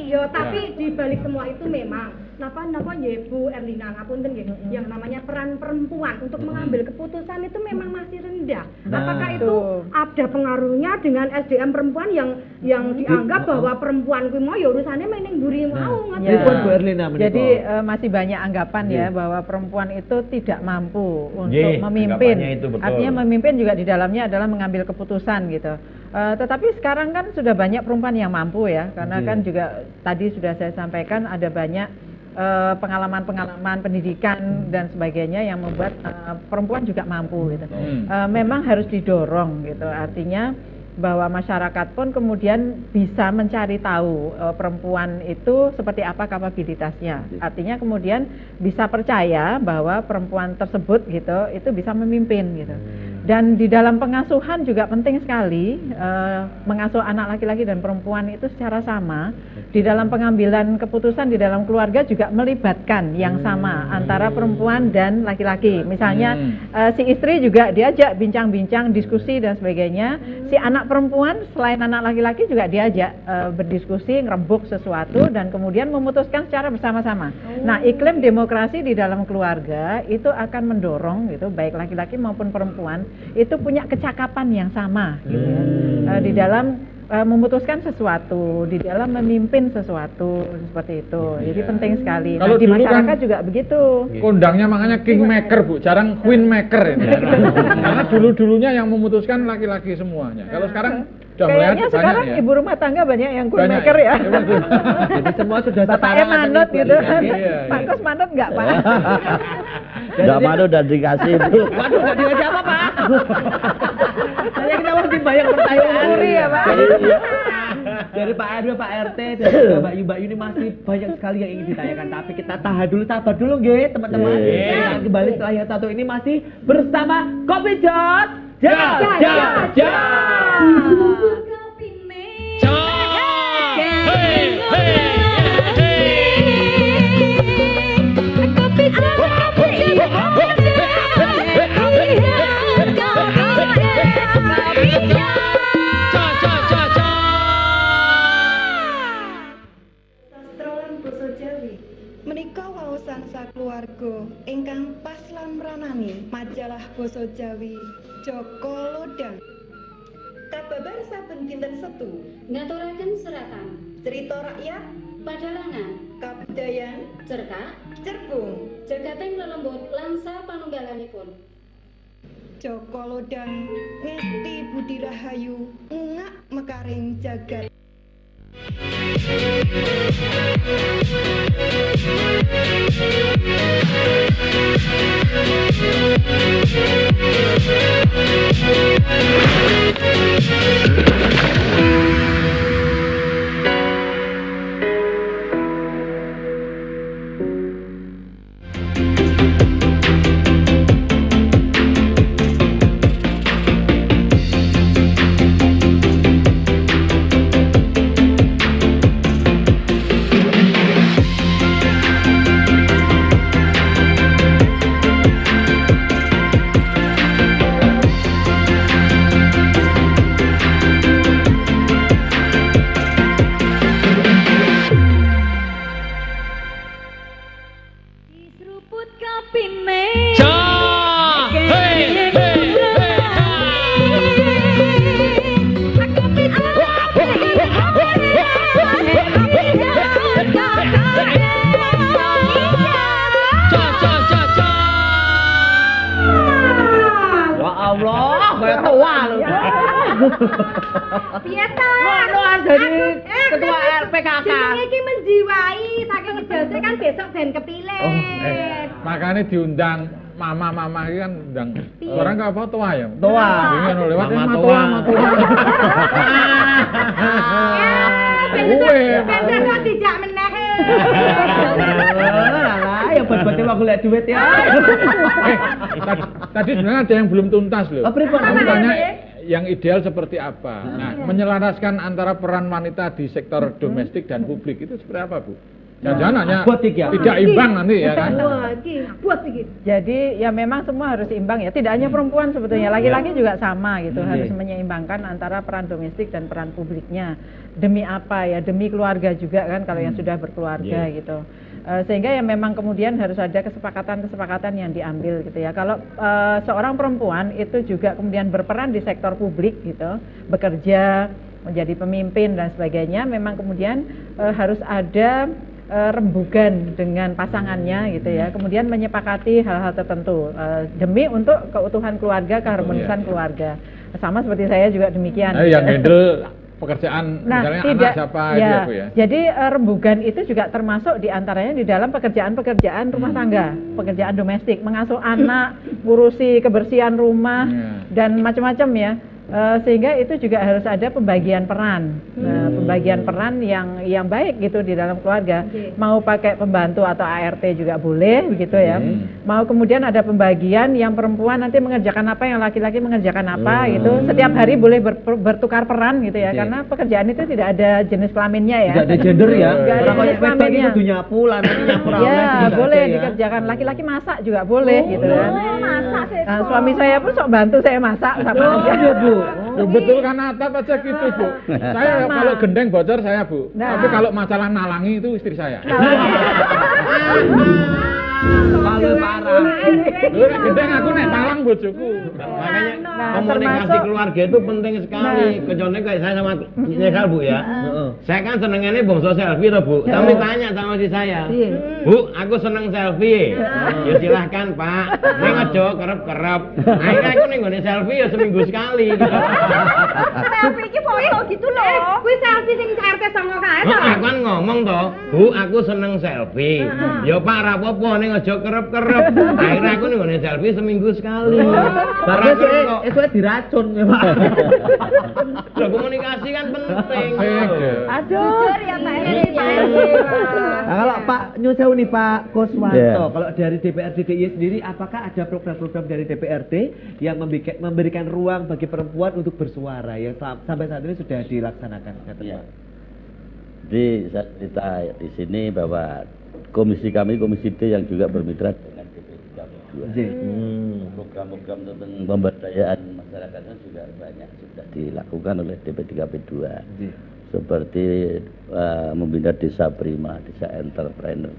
Yo tapi di balik semua itu memang napa ya Bu Erlina ngapunten nggih, yang namanya peran perempuan untuk mengambil keputusan itu memang masih rendah. Apakah itu ada pengaruhnya dengan SDM perempuan yang dianggap bahwa perempuan kuwi mau ya urusane meneng mburi mau Pripun Bu Erlina menika? Jadi masih banyak anggapan ya bahwa perempuan itu tidak mampu untuk memimpin. Artinya memimpin juga di dalamnya adalah mengambil keputusan gitu. Tetapi sekarang kan sudah banyak perempuan yang mampu ya, karena kan juga tadi sudah saya sampaikan ada banyak pengalaman-pengalaman pendidikan dan sebagainya yang membuat perempuan juga mampu gitu. Memang harus didorong gitu, artinya bahwa masyarakat pun kemudian bisa mencari tahu perempuan itu seperti apa kapabilitasnya. Artinya kemudian bisa percaya bahwa perempuan tersebut gitu itu bisa memimpin gitu. Dan di dalam pengasuhan juga penting sekali mengasuh anak laki-laki dan perempuan itu secara sama. Di dalam pengambilan keputusan di dalam keluarga juga melibatkan yang sama antara perempuan dan laki-laki. Misalnya si istri juga diajak bincang-bincang, diskusi dan sebagainya. Si anak perempuan selain anak laki-laki juga diajak berdiskusi, ngerembuk sesuatu dan kemudian memutuskan secara bersama-sama. Nah, iklim demokrasi di dalam keluarga itu akan mendorong gitu, baik laki-laki maupun perempuan itu punya kecakapan yang sama gitu ya. Di dalam memutuskan sesuatu, di dalam memimpin sesuatu seperti itu. Jadi penting sekali. Nah, di masyarakat kan juga begitu. Kondangnya makanya kingmaker Bu, jarang queenmaker ini. Karena dulu-dulunya yang memutuskan laki-laki semuanya. Kalau sekarang kayaknya sekarang ya. Ibu rumah tangga banyak yang queenmaker ya. Jadi semua sudah Bapaknya manut gitu kan. Pak Kos manut nggak Pak? Nggak manut dan dikasih Bu. Waduh, nggak dikasih apa Pak? Saya kita masih banyak pertanyaan. Ya Pak. Dari Pak RW, Pak RT, dan Mbak Yu ini masih banyak sekali yang ingin ditanyakan. Tapi kita tahan dulu, sabar dulu nggih teman-teman. Kita kembali setelah yang satu ini masih bersama Kopi Jos. Menika waosan sakeluarga ingkang pas lan mranani majalah basa Jawi Joko Lodang. Kababar saben dinten Setu ngaturaken seratan cerita rakyat padalangan kabudayan cerkak cerbung jagating lelembut lan sapanunggalanipun. Joko Lodang ngesti budi rahayu ngungak mekaring jagat. Piye ta? Ngono jadi ketua PKK. Jenenge iki menjiwai saking ijazah kan besok ben kepilih. Makanya diundang mama-mama iki kan undang. Orang enggak apa tua ya? Tua. Ngono lewat mama tua. Ben dijak meneh. buat-buatnya aku lihat duit ya. Tadi sebenarnya ada yang belum tuntas loh. Pripun? Kamu tanya yang ideal seperti apa? Nah, menyelaraskan antara peran wanita di sektor domestik dan publik itu seperti apa, Bu? Jangan-jangan hanya tidak imbang nanti ya kan? Jadi ya memang semua harus imbang ya. Tidak hanya perempuan sebetulnya, laki-laki juga sama gitu. Harus menyeimbangkan antara peran domestik dan peran publiknya. Demi apa ya? Demi keluarga juga kan kalau yang sudah berkeluarga gitu. Sehingga ya memang kemudian harus ada kesepakatan-kesepakatan yang diambil gitu ya. Kalau seorang perempuan itu juga kemudian berperan di sektor publik gitu, bekerja, menjadi pemimpin dan sebagainya, memang kemudian harus ada rembugan dengan pasangannya gitu ya, kemudian menyepakati hal-hal tertentu demi untuk keutuhan keluarga, keharmonisan keluarga. Sama seperti saya juga demikian. Yang handle pekerjaan misalnya anak siapa ya, itu ya. Jadi rembugan itu juga termasuk diantaranya di dalam pekerjaan-pekerjaan rumah tangga, pekerjaan domestik, mengasuh anak, ngurusi kebersihan rumah dan macam-macam ya. Sehingga itu juga harus ada pembagian peran, pembagian peran yang baik gitu di dalam keluarga. Mau pakai pembantu atau ART juga boleh begitu ya. Mau kemudian ada pembagian yang perempuan nanti mengerjakan apa, yang laki-laki mengerjakan apa gitu. Setiap hari boleh bertukar peran gitu ya, karena pekerjaan itu tidak ada jenis kelaminnya ya. Tidak ada gender ya. Tidak ada jenis kelaminnya. Itu nyapu lah, nyapu ya boleh dikerjakan. Laki-laki masak juga boleh gitu kan. Suami saya pun sok bantu saya masak sama aja. Bu. Betul kan atap aja gitu, Bu. Saya kalau gendeng bocor saya, Bu. Tapi kalau masalah nalangi itu istri saya. Kalau parah. Gendeng aku nek talang bojoku. Makanya komunikasi keluarga itu penting sekali. Kecuali kayak saya sama Nyekal, Bu ya. Saya kan senengannya bongso selfie toh, Bu. Tapi tanya sama si saya. Bu, aku seneng selfie. Ya silahkan, Pak. Ning aja kerep-kerep. Akhirnya aku ning nggone selfie ya seminggu sekali. Selfie iki foto gitu loh. Kuwi selfie sing RT 9 kae to. Aku kan ngomong toh, Bu, aku seneng selfie. Ya Pak, ra apa-apa ning aja kerep-kerep. Akhirnya aku ning nggone selfie seminggu sekali. Tapi itu diracun ya, Pak. Loh, komunikasi kan penting. Aduh. Jujur ya Pak RT. Nah, kalau Pak Nyusewu nih Pak Kuswanto, kalau dari DPRD DIY sendiri, apakah ada program-program dari DPRD yang memberikan ruang bagi perempuan untuk bersuara yang sampai saat ini sudah dilaksanakan? Jadi saya cerita di sini bahwa komisi kami, Komisi D yang juga bermitra dengan DP3P2. Program-program tentang pemberdayaan masyarakatnya juga banyak sudah dilakukan oleh DP3P2. Seperti membina desa prima, desa entrepreneur,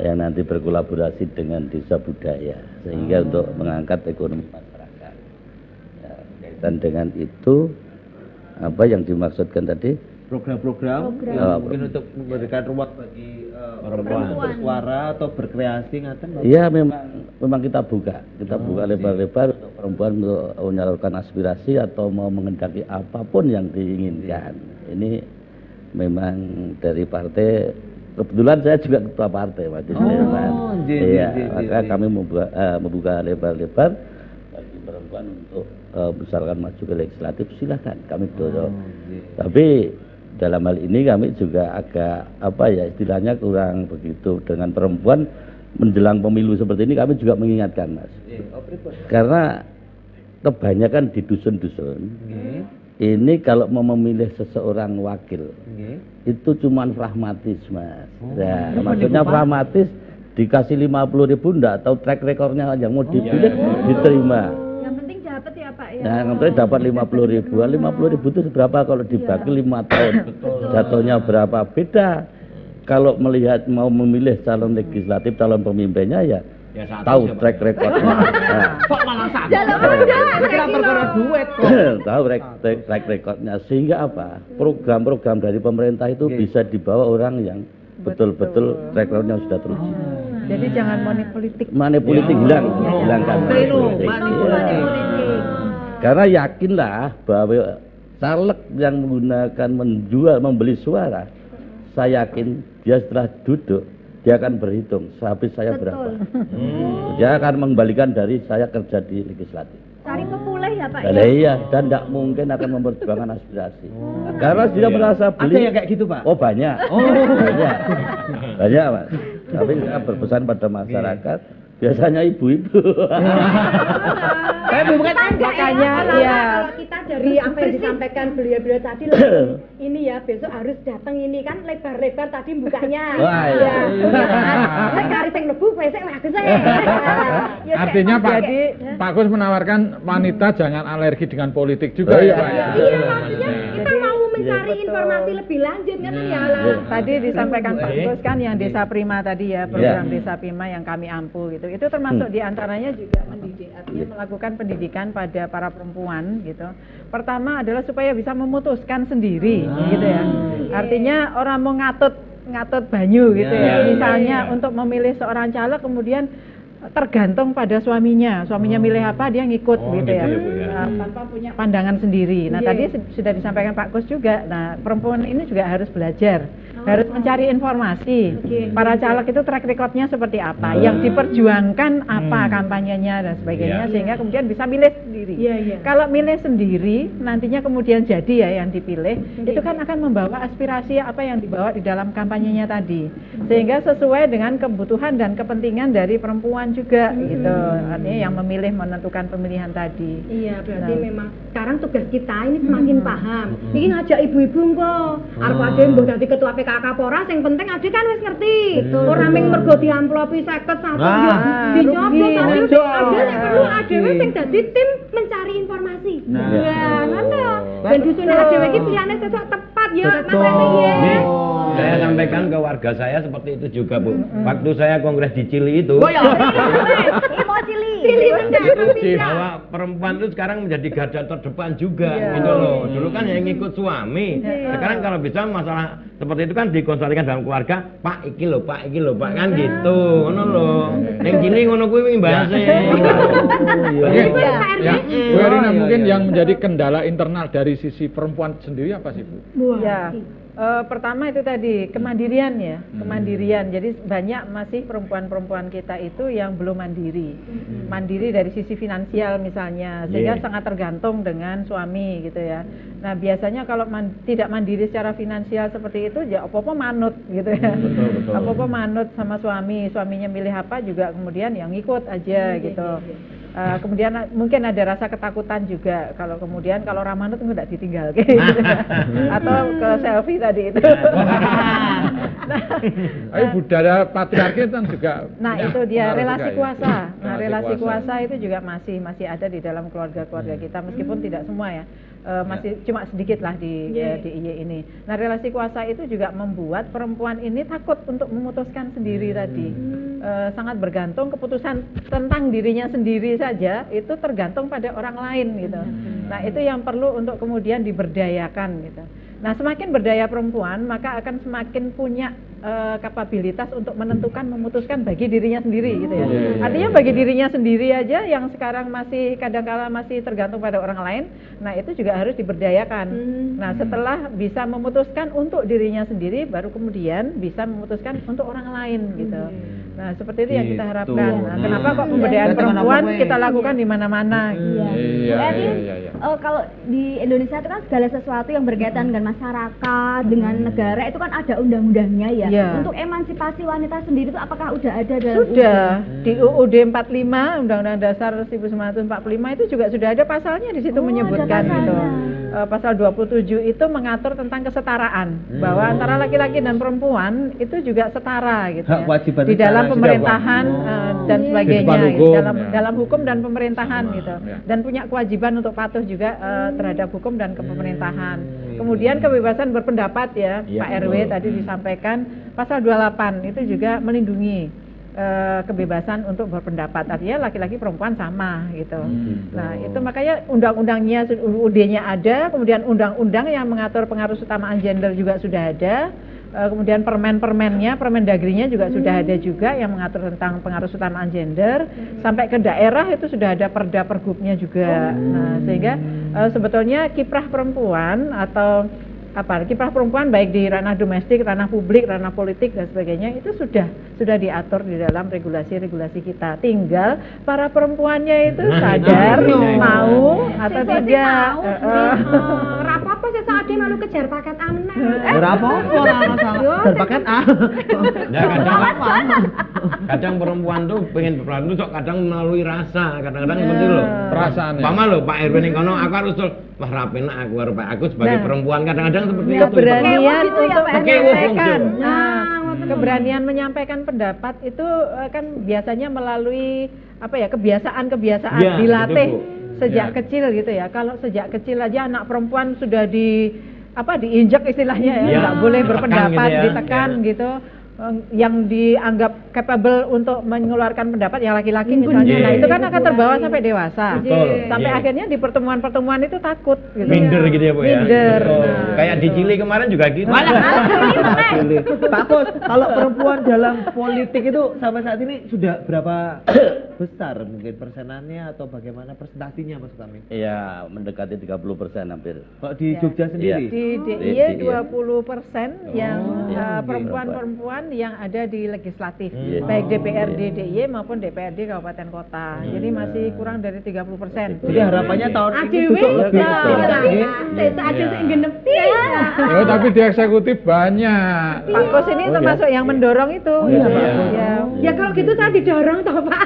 yang nanti berkolaborasi dengan desa budaya, sehingga untuk mengangkat ekonomi masyarakat. Ya, kaitan dengan itu, apa yang dimaksudkan tadi? Program-program mungkin untuk memberikan ruang bagi perempuan bersuara atau berkreasi ngaten. Iya, memang kita buka lebar-lebar untuk perempuan untuk menyalurkan aspirasi atau mau mengendaki apapun yang diinginkan. Ini memang dari partai, kebetulan saya juga ketua partai, Pak Sulaiman. Iya, maka kami membuka lebar-lebar bagi perempuan untuk misalkan maju ke legislatif, silakan kami dorong. Tapi dalam hal ini kami juga agak istilahnya kurang begitu dengan perempuan menjelang pemilu seperti ini. Kami juga mengingatkan, Mas, karena kebanyakan di dusun-dusun ini kalau mau memilih seseorang wakil itu cuman pragmatis, Mas. Nah, maksudnya pragmatis, dikasih 50.000 enggak tahu track recordnya yang mau dipilih diterima. Dapat ya Pak ya. Nah, nanti dapat 50.000. 50.000 itu seberapa kalau dibagi 5 tahun? Jatuhnya berapa? Beda. Kalau melihat mau memilih calon legislatif, calon pemimpinnya ya tahu track recordnya. Kok malah satu? Tahu track recordnya, sehingga apa? Program-program dari pemerintah itu bisa dibawa orang yang betul-betul track recordnya sudah teruji. Jadi jangan money politik. Money politik hilangkan money politik. Karena yakinlah bahwa caleg yang menggunakan membeli suara, saya yakin dia setelah duduk dia akan berhitung habis saya berapa. Dia akan mengembalikan dari saya kerja di legislatif. Cari pepulih ya Pak. Iya, dan tidak mungkin akan memperjuangkan aspirasi. Karena dia merasa beli. Ada yang kayak gitu, Pak? Oh, banyak. Banyak, Mas. Tapi saya berpesan pada masyarakat, biasanya ibu-ibu. Makanya ya. Kalau kita dari apa yang disampaikan beliau-beliau tadi ini ya besok harus datang ini kan lebar-lebar tadi bukanya. Wah, iya. Nek kari sing mlebu kowe sik bagus ae. Artinya Pak Gus menawarkan wanita jangan alergi dengan politik juga ya Pak. Iya, maksudnya kita mau mencari informasi lebih lanjut kan ya lah. Tadi disampaikan Pak Gus kan yang Desa Prima tadi ya, program Desa Prima yang kami ampu gitu. Itu termasuk diantaranya juga mendidik, artinya melakukan pendidikan pada para perempuan gitu. Pertama adalah supaya bisa memutuskan sendiri gitu ya. Artinya orang mau ngatut banyu gitu ya. Misalnya untuk memilih seorang caleg kemudian tergantung pada suaminya milih apa dia ngikut gitu ya, tanpa punya pandangan sendiri. Nah tadi sudah disampaikan Pak Kus juga, nah perempuan ini juga harus belajar, harus mencari informasi. Para caleg itu track recordnya seperti apa, yang diperjuangkan apa kampanyenya dan sebagainya, sehingga kemudian bisa milih sendiri. Kalau milih sendiri nantinya kemudian jadi ya yang dipilih, itu kan akan membawa aspirasi apa yang dibawa di dalam kampanyenya tadi, sehingga sesuai dengan kebutuhan dan kepentingan dari perempuan juga gitu, artinya yang memilih menentukan pemilihan tadi. Iya, berarti memang sekarang tugas kita ini semakin paham. Ini ngajak ibu-ibu kok, arep ade mbok dadi ketua PKK pora, sing penting ade kan wis ngerti. Ora mung mergo diamplopi 50 satu yo dicoblos ade nek perlu adewe sing dadi tim mencari informasi. Nah, ngono. Ben dusune adewe iki pilihane sesuk tepat ya, Mas Reni ya. Saya sampaikan ke warga saya seperti itu juga Bu. Waktu saya kongres di Chili itu, bahwa perempuan itu sekarang menjadi garda terdepan juga gitu loh. Dulu kan yang ngikut suami, sekarang kalau bisa masalah seperti itu kan dikonsultasikan dalam keluarga. Pak iki lho Pak kan gitu, ngono lho. Ning Chili ngono kuwi bahasa. Bu Erina, mungkin yang menjadi kendala internal dari sisi perempuan sendiri apa sih Bu? Ya. Pertama itu tadi kemandirian ya, kemandirian. Jadi banyak masih perempuan-perempuan kita itu yang belum mandiri, mandiri dari sisi finansial misalnya, sehingga sangat tergantung dengan suami gitu ya. Nah biasanya kalau tidak mandiri secara finansial seperti itu, ya apa-apa manut gitu ya, apa-apa manut sama suaminya milih apa juga kemudian yang ikut aja gitu. Kemudian mungkin ada rasa ketakutan juga kalau kemudian kalau Ramanut nggak ditinggal gitu. Atau ke selfie tadi itu. Budaya patriarki kan juga. Nah itu dia relasi kuasa. Nah relasi kuasa itu juga masih ada di dalam keluarga-keluarga kita meskipun tidak semua ya. Masih cuma sedikit lah di IY ini. Nah relasi kuasa itu juga membuat perempuan ini takut untuk memutuskan sendiri tadi. Sangat bergantung keputusan tentang dirinya sendiri saja itu tergantung pada orang lain gitu. Nah itu yang perlu untuk kemudian diberdayakan gitu. Nah semakin berdaya perempuan maka akan semakin punya kapabilitas untuk menentukan, memutuskan bagi dirinya sendiri gitu ya. Artinya bagi dirinya sendiri aja yang sekarang masih kadang-kala masih tergantung pada orang lain, nah itu juga harus diberdayakan. Nah setelah bisa memutuskan untuk dirinya sendiri, baru kemudian bisa memutuskan untuk orang lain gitu. Nah seperti itu yang kita harapkan. Nah, kenapa kok pemberdayaan perempuan kita lakukan di mana-mana? Kalau di Indonesia itu kan segala sesuatu yang berkaitan dengan masyarakat, dengan negara itu kan ada undang-undangnya ya. Untuk emansipasi wanita sendiri itu apakah udah ada dalam Sudah di UUD 45 Undang-Undang Dasar 1945 itu juga sudah ada pasalnya di situ menyebutkan gitu. Pasal 27 itu mengatur tentang kesetaraan bahwa antara laki-laki dan perempuan itu juga setara gitu ya. Di dalam pemerintahan dan sebagainya gitu. Dalam hukum dan pemerintahan gitu. Dan punya kewajiban untuk patuh juga terhadap hukum dan kepemerintahan. Kemudian kebebasan berpendapat ya, Pak RW tadi disampaikan pasal 28 itu juga melindungi kebebasan untuk berpendapat, artinya laki-laki perempuan sama gitu. Nah itu makanya undang-undangnya UUD-nya ada, kemudian undang-undang yang mengatur pengaruh utamaan gender juga sudah ada, kemudian permen-permennya, Permendagrinya juga sudah ada juga yang mengatur tentang pengaruh utamaan gender, sampai ke daerah itu sudah ada perda pergubnya juga. Nah sehingga sebetulnya kiprah perempuan atau kiprah perempuan baik di ranah domestik, ranah publik, ranah politik dan sebagainya itu sudah diatur di dalam regulasi-regulasi kita. Tinggal para perempuannya itu sadar mau atau tidak. Apa sih saat tadi malu kejar paket A meneh. Ora apa-apa, ora masalah. Kejar paket A. Ya kadang perempuan tuh pengen berperan tuh kadang melalui rasa, kadang-kadang seperti loh. Perasaan. Mama loh Pak RW ning kono aku harus wah rapi aku arep aku sebagai perempuan kadang-kadang seperti itu. Keberanian gitu ya, Pak. menyampaikan. Keberanian menyampaikan pendapat itu kan biasanya melalui apa ya, kebiasaan-kebiasaan Ya, dilatih itu, Bu. sejak kecil gitu ya. Kalau sejak kecil aja anak perempuan sudah diinjak istilahnya ya, nggak boleh ditekan berpendapat, gitu ya. ditekan gitu. Yang dianggap capable untuk mengeluarkan pendapat yang laki-laki misalnya, nah itu kan akan terbawa sampai dewasa. Betul. Sampai akhirnya di pertemuan-pertemuan itu takut gitu. Minder gitu ya Bu ya. Minder. Betul. Kayak di Chili kemarin juga gitu. Pak Kus, kalau perempuan dalam politik itu sampai saat ini sudah berapa besar mungkin persenannya atau bagaimana presentasinya maksud kami? Iya, mendekati 30% hampir. Kalau di Jogja sendiri? Di DIY 20% yang perempuan-perempuan yang ada di legislatif, baik DPRD DIY maupun DPRD kabupaten kota. Jadi masih kurang dari 30%. Jadi harapannya tahun ini besok lebih Ada sing genepi. Oh, tapi di eksekutif banyak. Pak Kus ini termasuk yang mendorong itu. Ya kalau gitu saya didorong toh Pak.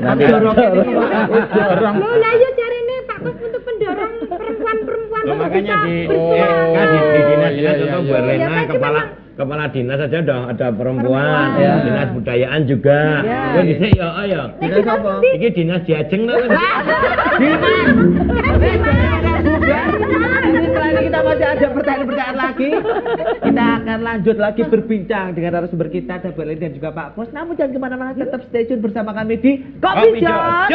Nanti dorong ini dorong. Loh lah ya jarine Pak Kus untuk pendorong perempuan-perempuan Loh, untuk makanya bisa di bersuara. kan di dinas-dinas Iya, contoh iya, Bu iya. Erlina kepala dinas saja ada perempuan, Ya. dinas budayaan juga. Wah dhisik ya ya. Dinas apa? Iki dinas Diajeng to. Ini setelah ini kita masih ada pertanyaan-pertanyaan lagi. Kita akan lanjut lagi berbincang dengan narasumber kita, ada Bu Erlina dan juga Pak Kus. Namun jangan kemana-mana, tetap stay tune bersama kami di Kopi Jos.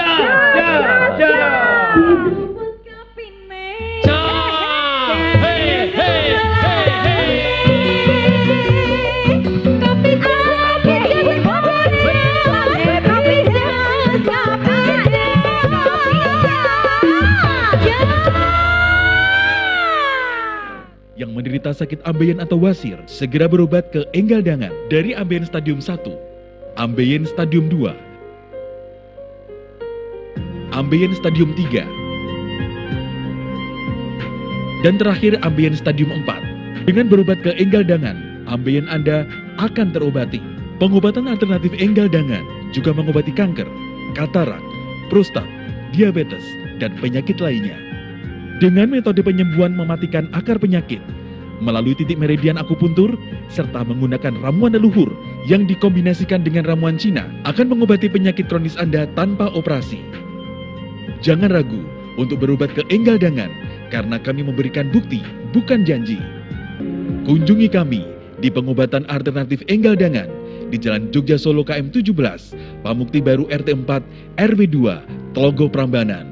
Yang menderita sakit ambeien atau wasir, segera berobat ke Enggal Dangan dari ambeien stadium 1, ambeien stadium 2, ambeien stadium 3, dan terakhir ambeien stadium 4. Dengan berobat ke Enggal Dangan, ambeien Anda akan terobati. Pengobatan alternatif Enggal Dangan juga mengobati kanker, katarak, prostat, diabetes, dan penyakit lainnya. Dengan metode penyembuhan mematikan akar penyakit, melalui titik meridian akupuntur, serta menggunakan ramuan leluhur yang dikombinasikan dengan ramuan Cina, akan mengobati penyakit kronis Anda tanpa operasi. Jangan ragu untuk berobat ke Enggal Dangan, karena kami memberikan bukti, bukan janji. Kunjungi kami di pengobatan alternatif Enggal Dangan, di Jalan Jogja Solo KM 17, Pamukti Baru RT 4, RW 2, Tlogo Prambanan.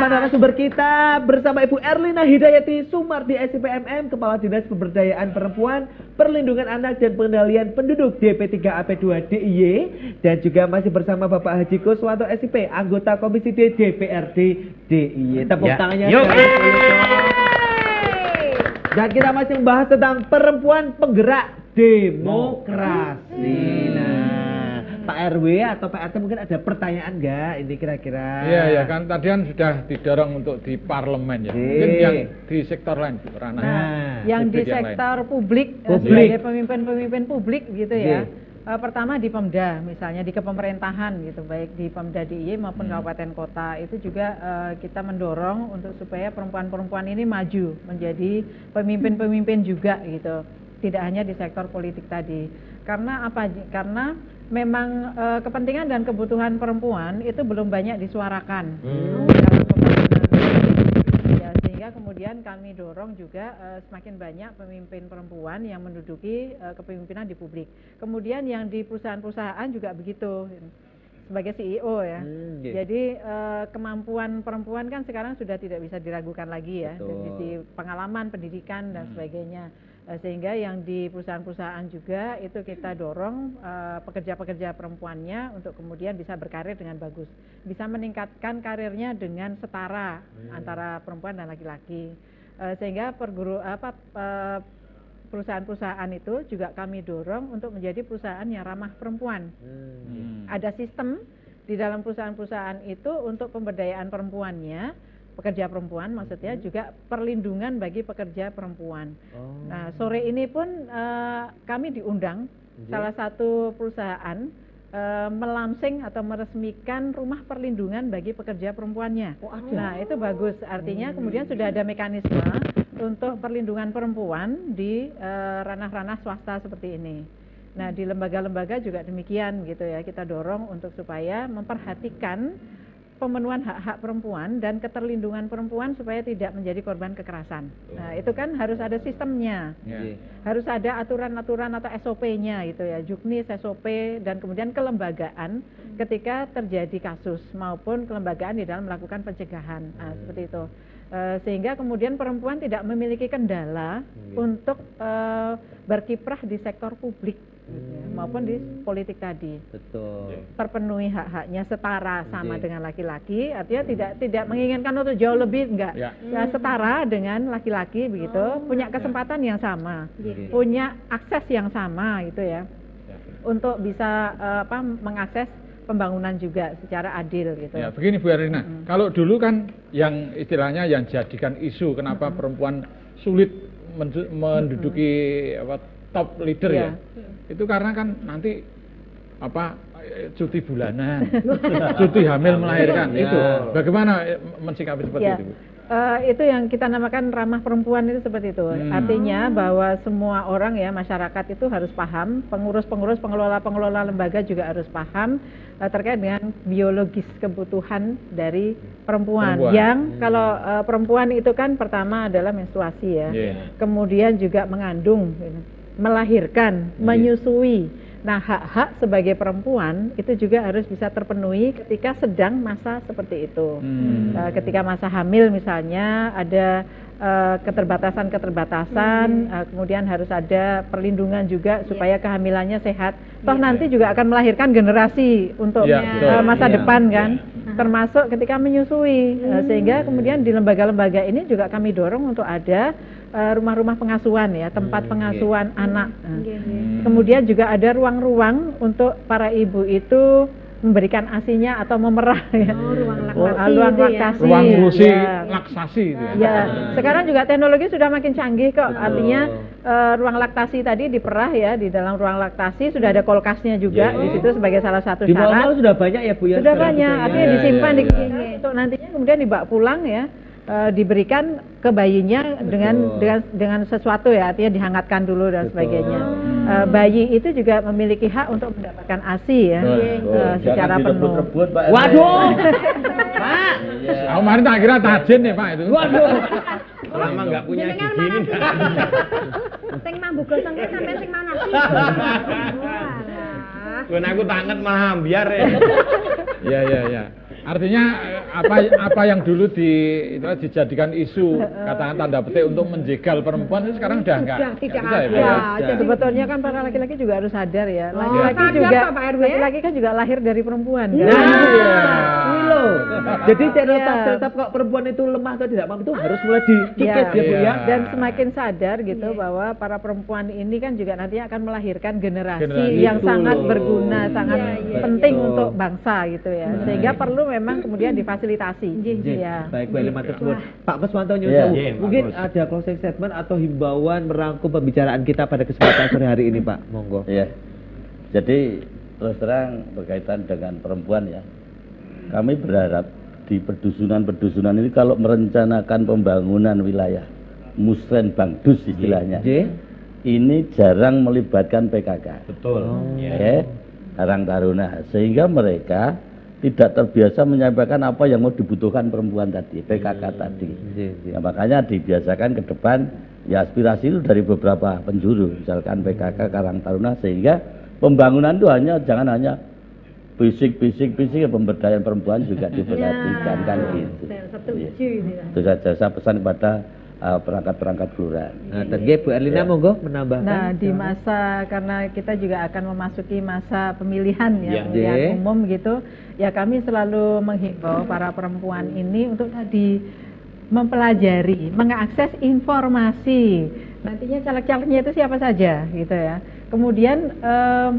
Narasumber kita bersama Ibu Erlina Hidayati Sumardi SIPMM, Kepala Dinas Pemberdayaan Perempuan, Perlindungan Anak dan Pengendalian Penduduk DP3AP2 DIY, dan juga masih bersama Bapak Haji Kuswanto SIP, anggota Komisi D DPRD DIY. Tepuk tangannya. Dan kita masih membahas tentang perempuan penggerak demokrasi. Pak RW atau Pak RT mungkin ada pertanyaan nggak ini kira-kira? Iya ya kan tadi kan sudah didorong untuk di parlemen ya. Mungkin yang di sektor lain ranah. Yang di sektor publik, sebagai pemimpin-pemimpin publik gitu ya. Pertama di Pemda, misalnya di kepemerintahan gitu, baik di Pemda DIY maupun kabupaten kota, itu juga kita mendorong untuk supaya perempuan-perempuan ini maju menjadi pemimpin-pemimpin juga gitu, tidak hanya di sektor politik tadi. Karena apa? Karena memang kepentingan dan kebutuhan perempuan itu belum banyak disuarakan dalam pembangunan. Ya, sehingga kemudian kami dorong juga semakin banyak pemimpin perempuan yang menduduki kepemimpinan di publik. Kemudian yang di perusahaan-perusahaan juga begitu, sebagai CEO ya. Jadi kemampuan perempuan kan sekarang sudah tidak bisa diragukan lagi ya, dari sisi pengalaman, pendidikan dan sebagainya. Sehingga yang di perusahaan-perusahaan juga itu kita dorong pekerja-pekerja perempuannya untuk kemudian bisa berkarir dengan bagus, bisa meningkatkan karirnya dengan setara antara perempuan dan laki-laki. Sehingga perusahaan-perusahaan itu juga kami dorong untuk menjadi perusahaan yang ramah perempuan. Ada sistem di dalam perusahaan-perusahaan itu untuk pemberdayaan perempuannya, pekerja perempuan maksudnya, juga perlindungan bagi pekerja perempuan. Nah, sore ini pun kami diundang salah satu perusahaan melaunching atau meresmikan rumah perlindungan bagi pekerja perempuannya. Nah, itu bagus, artinya kemudian sudah ada mekanisme untuk perlindungan perempuan di ranah-ranah swasta seperti ini. Nah, di lembaga-lembaga juga demikian gitu ya, kita dorong untuk supaya memperhatikan pemenuhan hak-hak perempuan dan keterlindungan perempuan supaya tidak menjadi korban kekerasan. Nah, itu kan harus ada sistemnya, harus ada aturan-aturan atau SOP-nya gitu ya, juknis, SOP, dan kemudian kelembagaan ketika terjadi kasus maupun kelembagaan di dalam melakukan pencegahan. Nah, seperti itu. Sehingga kemudian perempuan tidak memiliki kendala untuk berkiprah di sektor publik maupun di politik tadi. Terpenuhi hak-haknya setara sama dengan laki-laki, artinya tidak menginginkan untuk jauh lebih, enggak. Ya, setara dengan laki-laki begitu, punya kesempatan yang sama, punya akses yang sama gitu ya, untuk bisa mengakses pembangunan juga secara adil gitu. Ya, begini Bu Erlina, kalau dulu kan yang istilahnya yang jadikan isu kenapa perempuan sulit menduduki top leader ya. Itu karena kan nanti cuti bulanan, cuti hamil melahirkan itu. Bagaimana mensikapi seperti itu, Bu? Itu yang kita namakan ramah perempuan itu seperti itu. Artinya bahwa semua orang ya, masyarakat itu harus paham, pengurus-pengurus, pengelola-pengelola lembaga juga harus paham terkait dengan biologis kebutuhan dari perempuan. Yang kalau perempuan itu kan pertama adalah menstruasi ya, kemudian juga mengandung, melahirkan, menyusui. Nah, hak-hak sebagai perempuan itu juga harus bisa terpenuhi ketika sedang masa seperti itu. Ketika masa hamil misalnya ada keterbatasan-keterbatasan, kemudian harus ada perlindungan juga supaya kehamilannya sehat. Toh nanti juga akan melahirkan generasi untuk masa depan kan, termasuk ketika menyusui. Sehingga kemudian di lembaga-lembaga ini juga kami dorong untuk ada rumah-rumah pengasuhan ya, tempat pengasuhan anak. Kemudian juga ada ruang-ruang untuk para ibu itu memberikan asinya atau memerah ya. Ruang laktasi. Ruang ngurusi laksasi itu ya. Ya, sekarang juga teknologi sudah makin canggih kok. Artinya ruang laktasi tadi diperah ya, di dalam ruang laktasi sudah ada kulkasnya juga di situ sebagai salah satu di syarat. mall sudah banyak ya Bu ya. Sudah banyak, artinya disimpan untuk nantinya kemudian dibawa pulang ya. Diberikan ke bayinya dengan sesuatu ya, artinya dihangatkan dulu dan sebagainya. Bayi itu juga memiliki hak untuk mendapatkan ASI ya, secara penuh. Waduh, Pak. Kemarin tak kira tajin nih Pak itu. Waduh, lama nggak punya gigi ini. Sing mambu gosong ki sampean sing mana sih? Wen aku tanget malah biar ya. Ya. Artinya apa yang dulu dijadikan isu katakan tanda petik untuk menjegal perempuan itu sekarang udah enggak. Tidak bisa, ada. Ya? Sebetulnya kan para laki-laki juga harus sadar ya. Laki-laki kan juga lahir dari perempuan kan. Jadi stereotip kok perempuan itu lemah atau tidak mampu itu harus mulai dikikis ya Bu ya. Dan semakin sadar gitu bahwa para perempuan ini kan juga nantinya akan melahirkan generasi yang sangat berguna, sangat penting untuk bangsa gitu ya. Sehingga perlu memang kemudian difasilitasi. Ya. Baik, Bu Erlina tersebut. Pak Kuswanto Nyusul, mungkin ada closing statement atau himbauan merangkum pembicaraan kita pada kesempatan sore hari ini, Pak. Monggo. Iya. Jadi terus terang berkaitan dengan perempuan ya, kami berharap di pedusunan-pedusunan ini kalau merencanakan pembangunan wilayah musrenbangdus istilahnya, ini jarang melibatkan PKK. Betul. Karang Taruna, sehingga mereka tidak terbiasa menyampaikan apa yang mau dibutuhkan perempuan tadi, PKK tadi. Ya, makanya dibiasakan ke depan ya aspirasi itu dari beberapa penjuru, misalkan PKK Karang Taruna, sehingga pembangunan itu jangan hanya fisik, pemberdayaan perempuan juga diperhatikan kan gitu. Itu saja saya pesan kepada perangkat-perangkat kelurahan. Nah, Bu Erlina monggo menambahkan. Nah, di masa karena kita juga akan memasuki masa pemilihan ya, pemilihan umum gitu, ya kami selalu menghimbau para perempuan ini untuk tadi mempelajari, mengakses informasi. Nantinya caleg-calegnya itu siapa saja gitu ya. Kemudian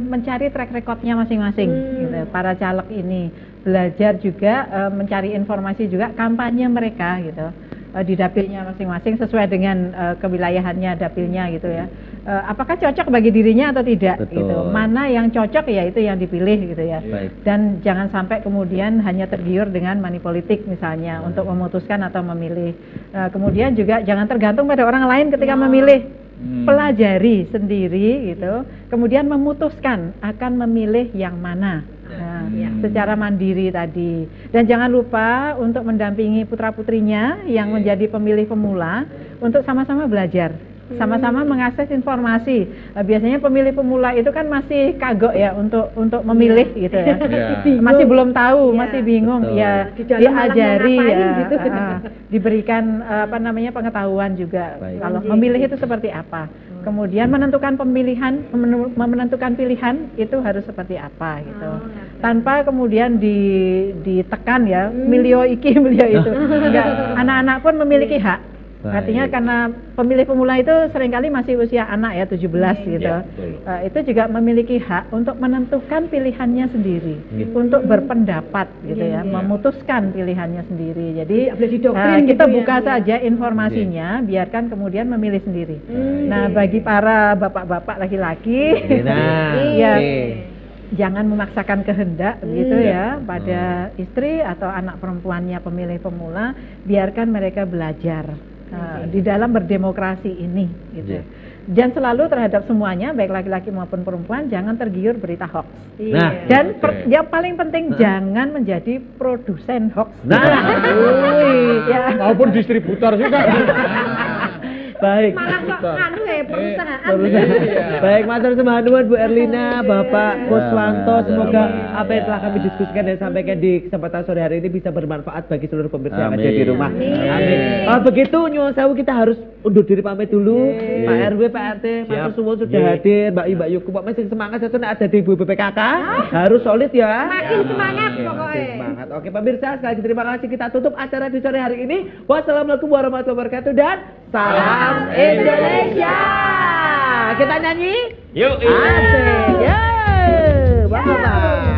mencari track recordnya masing-masing gitu. Para caleg ini belajar juga mencari informasi juga kampanye mereka gitu. Di dapilnya masing-masing sesuai dengan kewilayahannya dapilnya gitu ya. Apakah cocok bagi dirinya atau tidak gitu. Mana yang cocok ya itu yang dipilih gitu ya. Dan jangan sampai kemudian hanya tergiur dengan money politik misalnya untuk memutuskan atau memilih. Kemudian juga jangan tergantung pada orang lain ketika memilih. Pelajari sendiri gitu. Kemudian memutuskan akan memilih yang mana. Nah, secara mandiri tadi, dan jangan lupa untuk mendampingi putra-putrinya yang menjadi pemilih pemula untuk sama-sama belajar, sama-sama mengakses informasi. Biasanya pemilih pemula itu kan masih kagok ya untuk memilih gitu ya, masih belum tahu, masih bingung ya, diajari ya, gitu. Diberikan pengetahuan juga kalau memilih itu seperti apa. Kemudian menentukan menentukan pilihan itu harus seperti apa gitu. Tanpa kemudian ditekan ya, milio iki, milio itu. Enggak, anak-anak pun memiliki hak. Artinya karena pemilih pemula itu seringkali masih usia anak ya, 17 gitu. Itu juga memiliki hak untuk menentukan pilihannya sendiri, untuk berpendapat gitu ya, memutuskan pilihannya sendiri. Jadi kita buka saja informasinya, biarkan kemudian memilih sendiri. Nah, bagi para bapak-bapak laki-laki, jangan memaksakan kehendak gitu ya pada istri atau anak perempuannya pemilih pemula, biarkan mereka belajar. Di dalam berdemokrasi ini gitu. Dan selalu terhadap semuanya baik laki-laki maupun perempuan jangan tergiur berita hoax. Dan yang paling penting jangan menjadi produsen hoax. Maupun distributor juga. Baik. perusahaan. Baik, matur sembah nuwun Bu Erlina, Bapak Kuswanto, semoga apa yang telah kami diskusikan dan sampaikan di kesempatan sore hari ini bisa bermanfaat bagi seluruh pemirsa yang ada di rumah. Amin. Kalau begitu nyuwun sewu kita harus undur diri pamit dulu. Pak RW, Pak RT, matur suwun sudah hadir, Mbak Yu, Mbak Yuku, Pak masih semangat satu ada di Ibu BPKK. Harus solid ya. Makin semangat pokoknya. Semangat. Oke, pemirsa, sekali lagi terima kasih, kita tutup acara di sore hari ini. Wassalamualaikum warahmatullahi wabarakatuh dan salam Indonesia. Kita nyanyi? Yuk. Asik. Yeay. Bapak.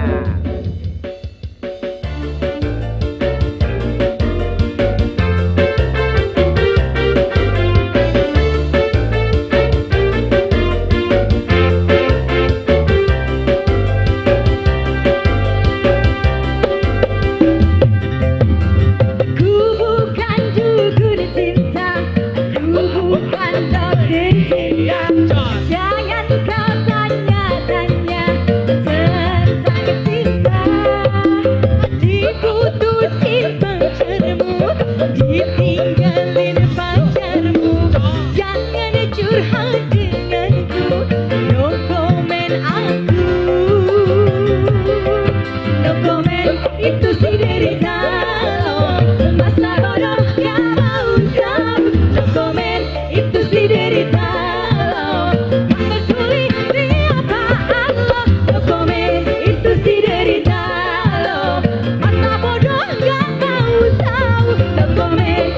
Ditinggalin pacarmu, jangan curhat denganku, no comment aku, no comment itu si derita lo, masa bodoh gak mau tahu, no comment itu si derita lo, masa sulit apaan lo, no comment itu si derita lo, masa bodoh gak mau tahu, no comment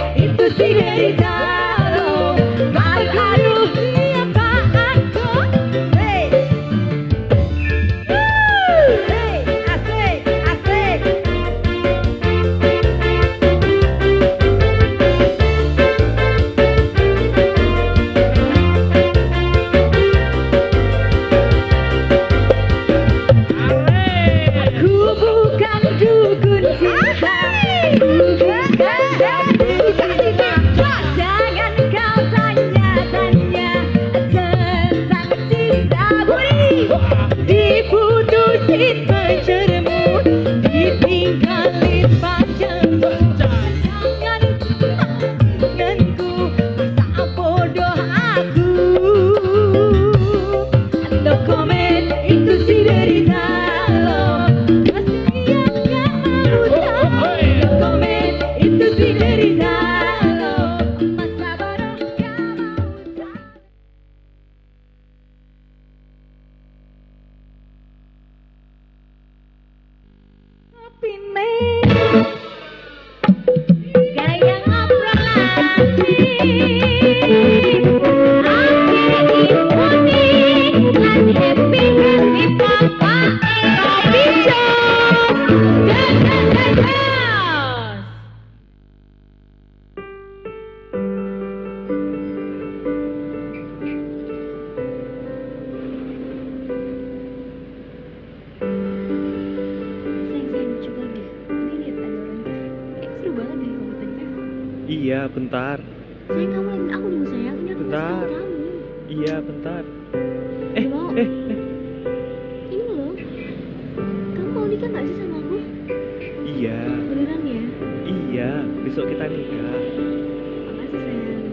Iya, bentar. Sayang, kamu liatin aku dulu sayang. Ini aku Bentar. kasih tahu kamu. Iya, bentar. Mau. Ini loh. Kamu mau nikah nggak sih sama aku? Iya. Beneran ya? Iya, besok kita nikah. Makasih sayang.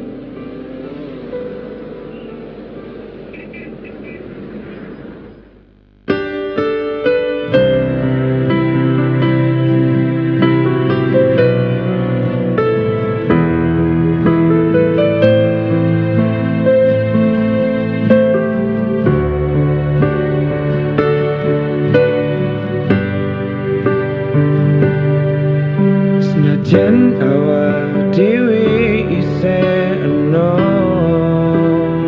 Senajan awak dhewe isih enom,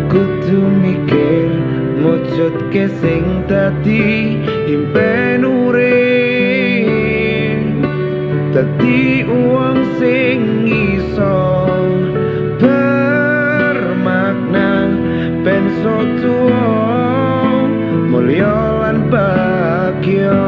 kudu mikir mujudke sing dadi impen urip, dadi wong sing iso bermakna ben tuwa mulya lan bahagia.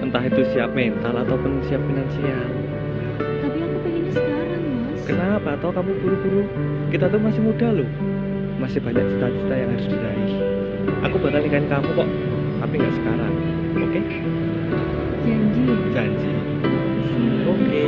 Entah itu siap mental ataupun siap finansial. Tapi aku pengennya sekarang, Mas. Kenapa? Atau kamu buru-buru? Kita tuh masih muda loh. Masih banyak cita-cita yang harus diraih. Aku bakal nikahin kamu kok, tapi nggak sekarang. Oke? Janji. Janji. Oke.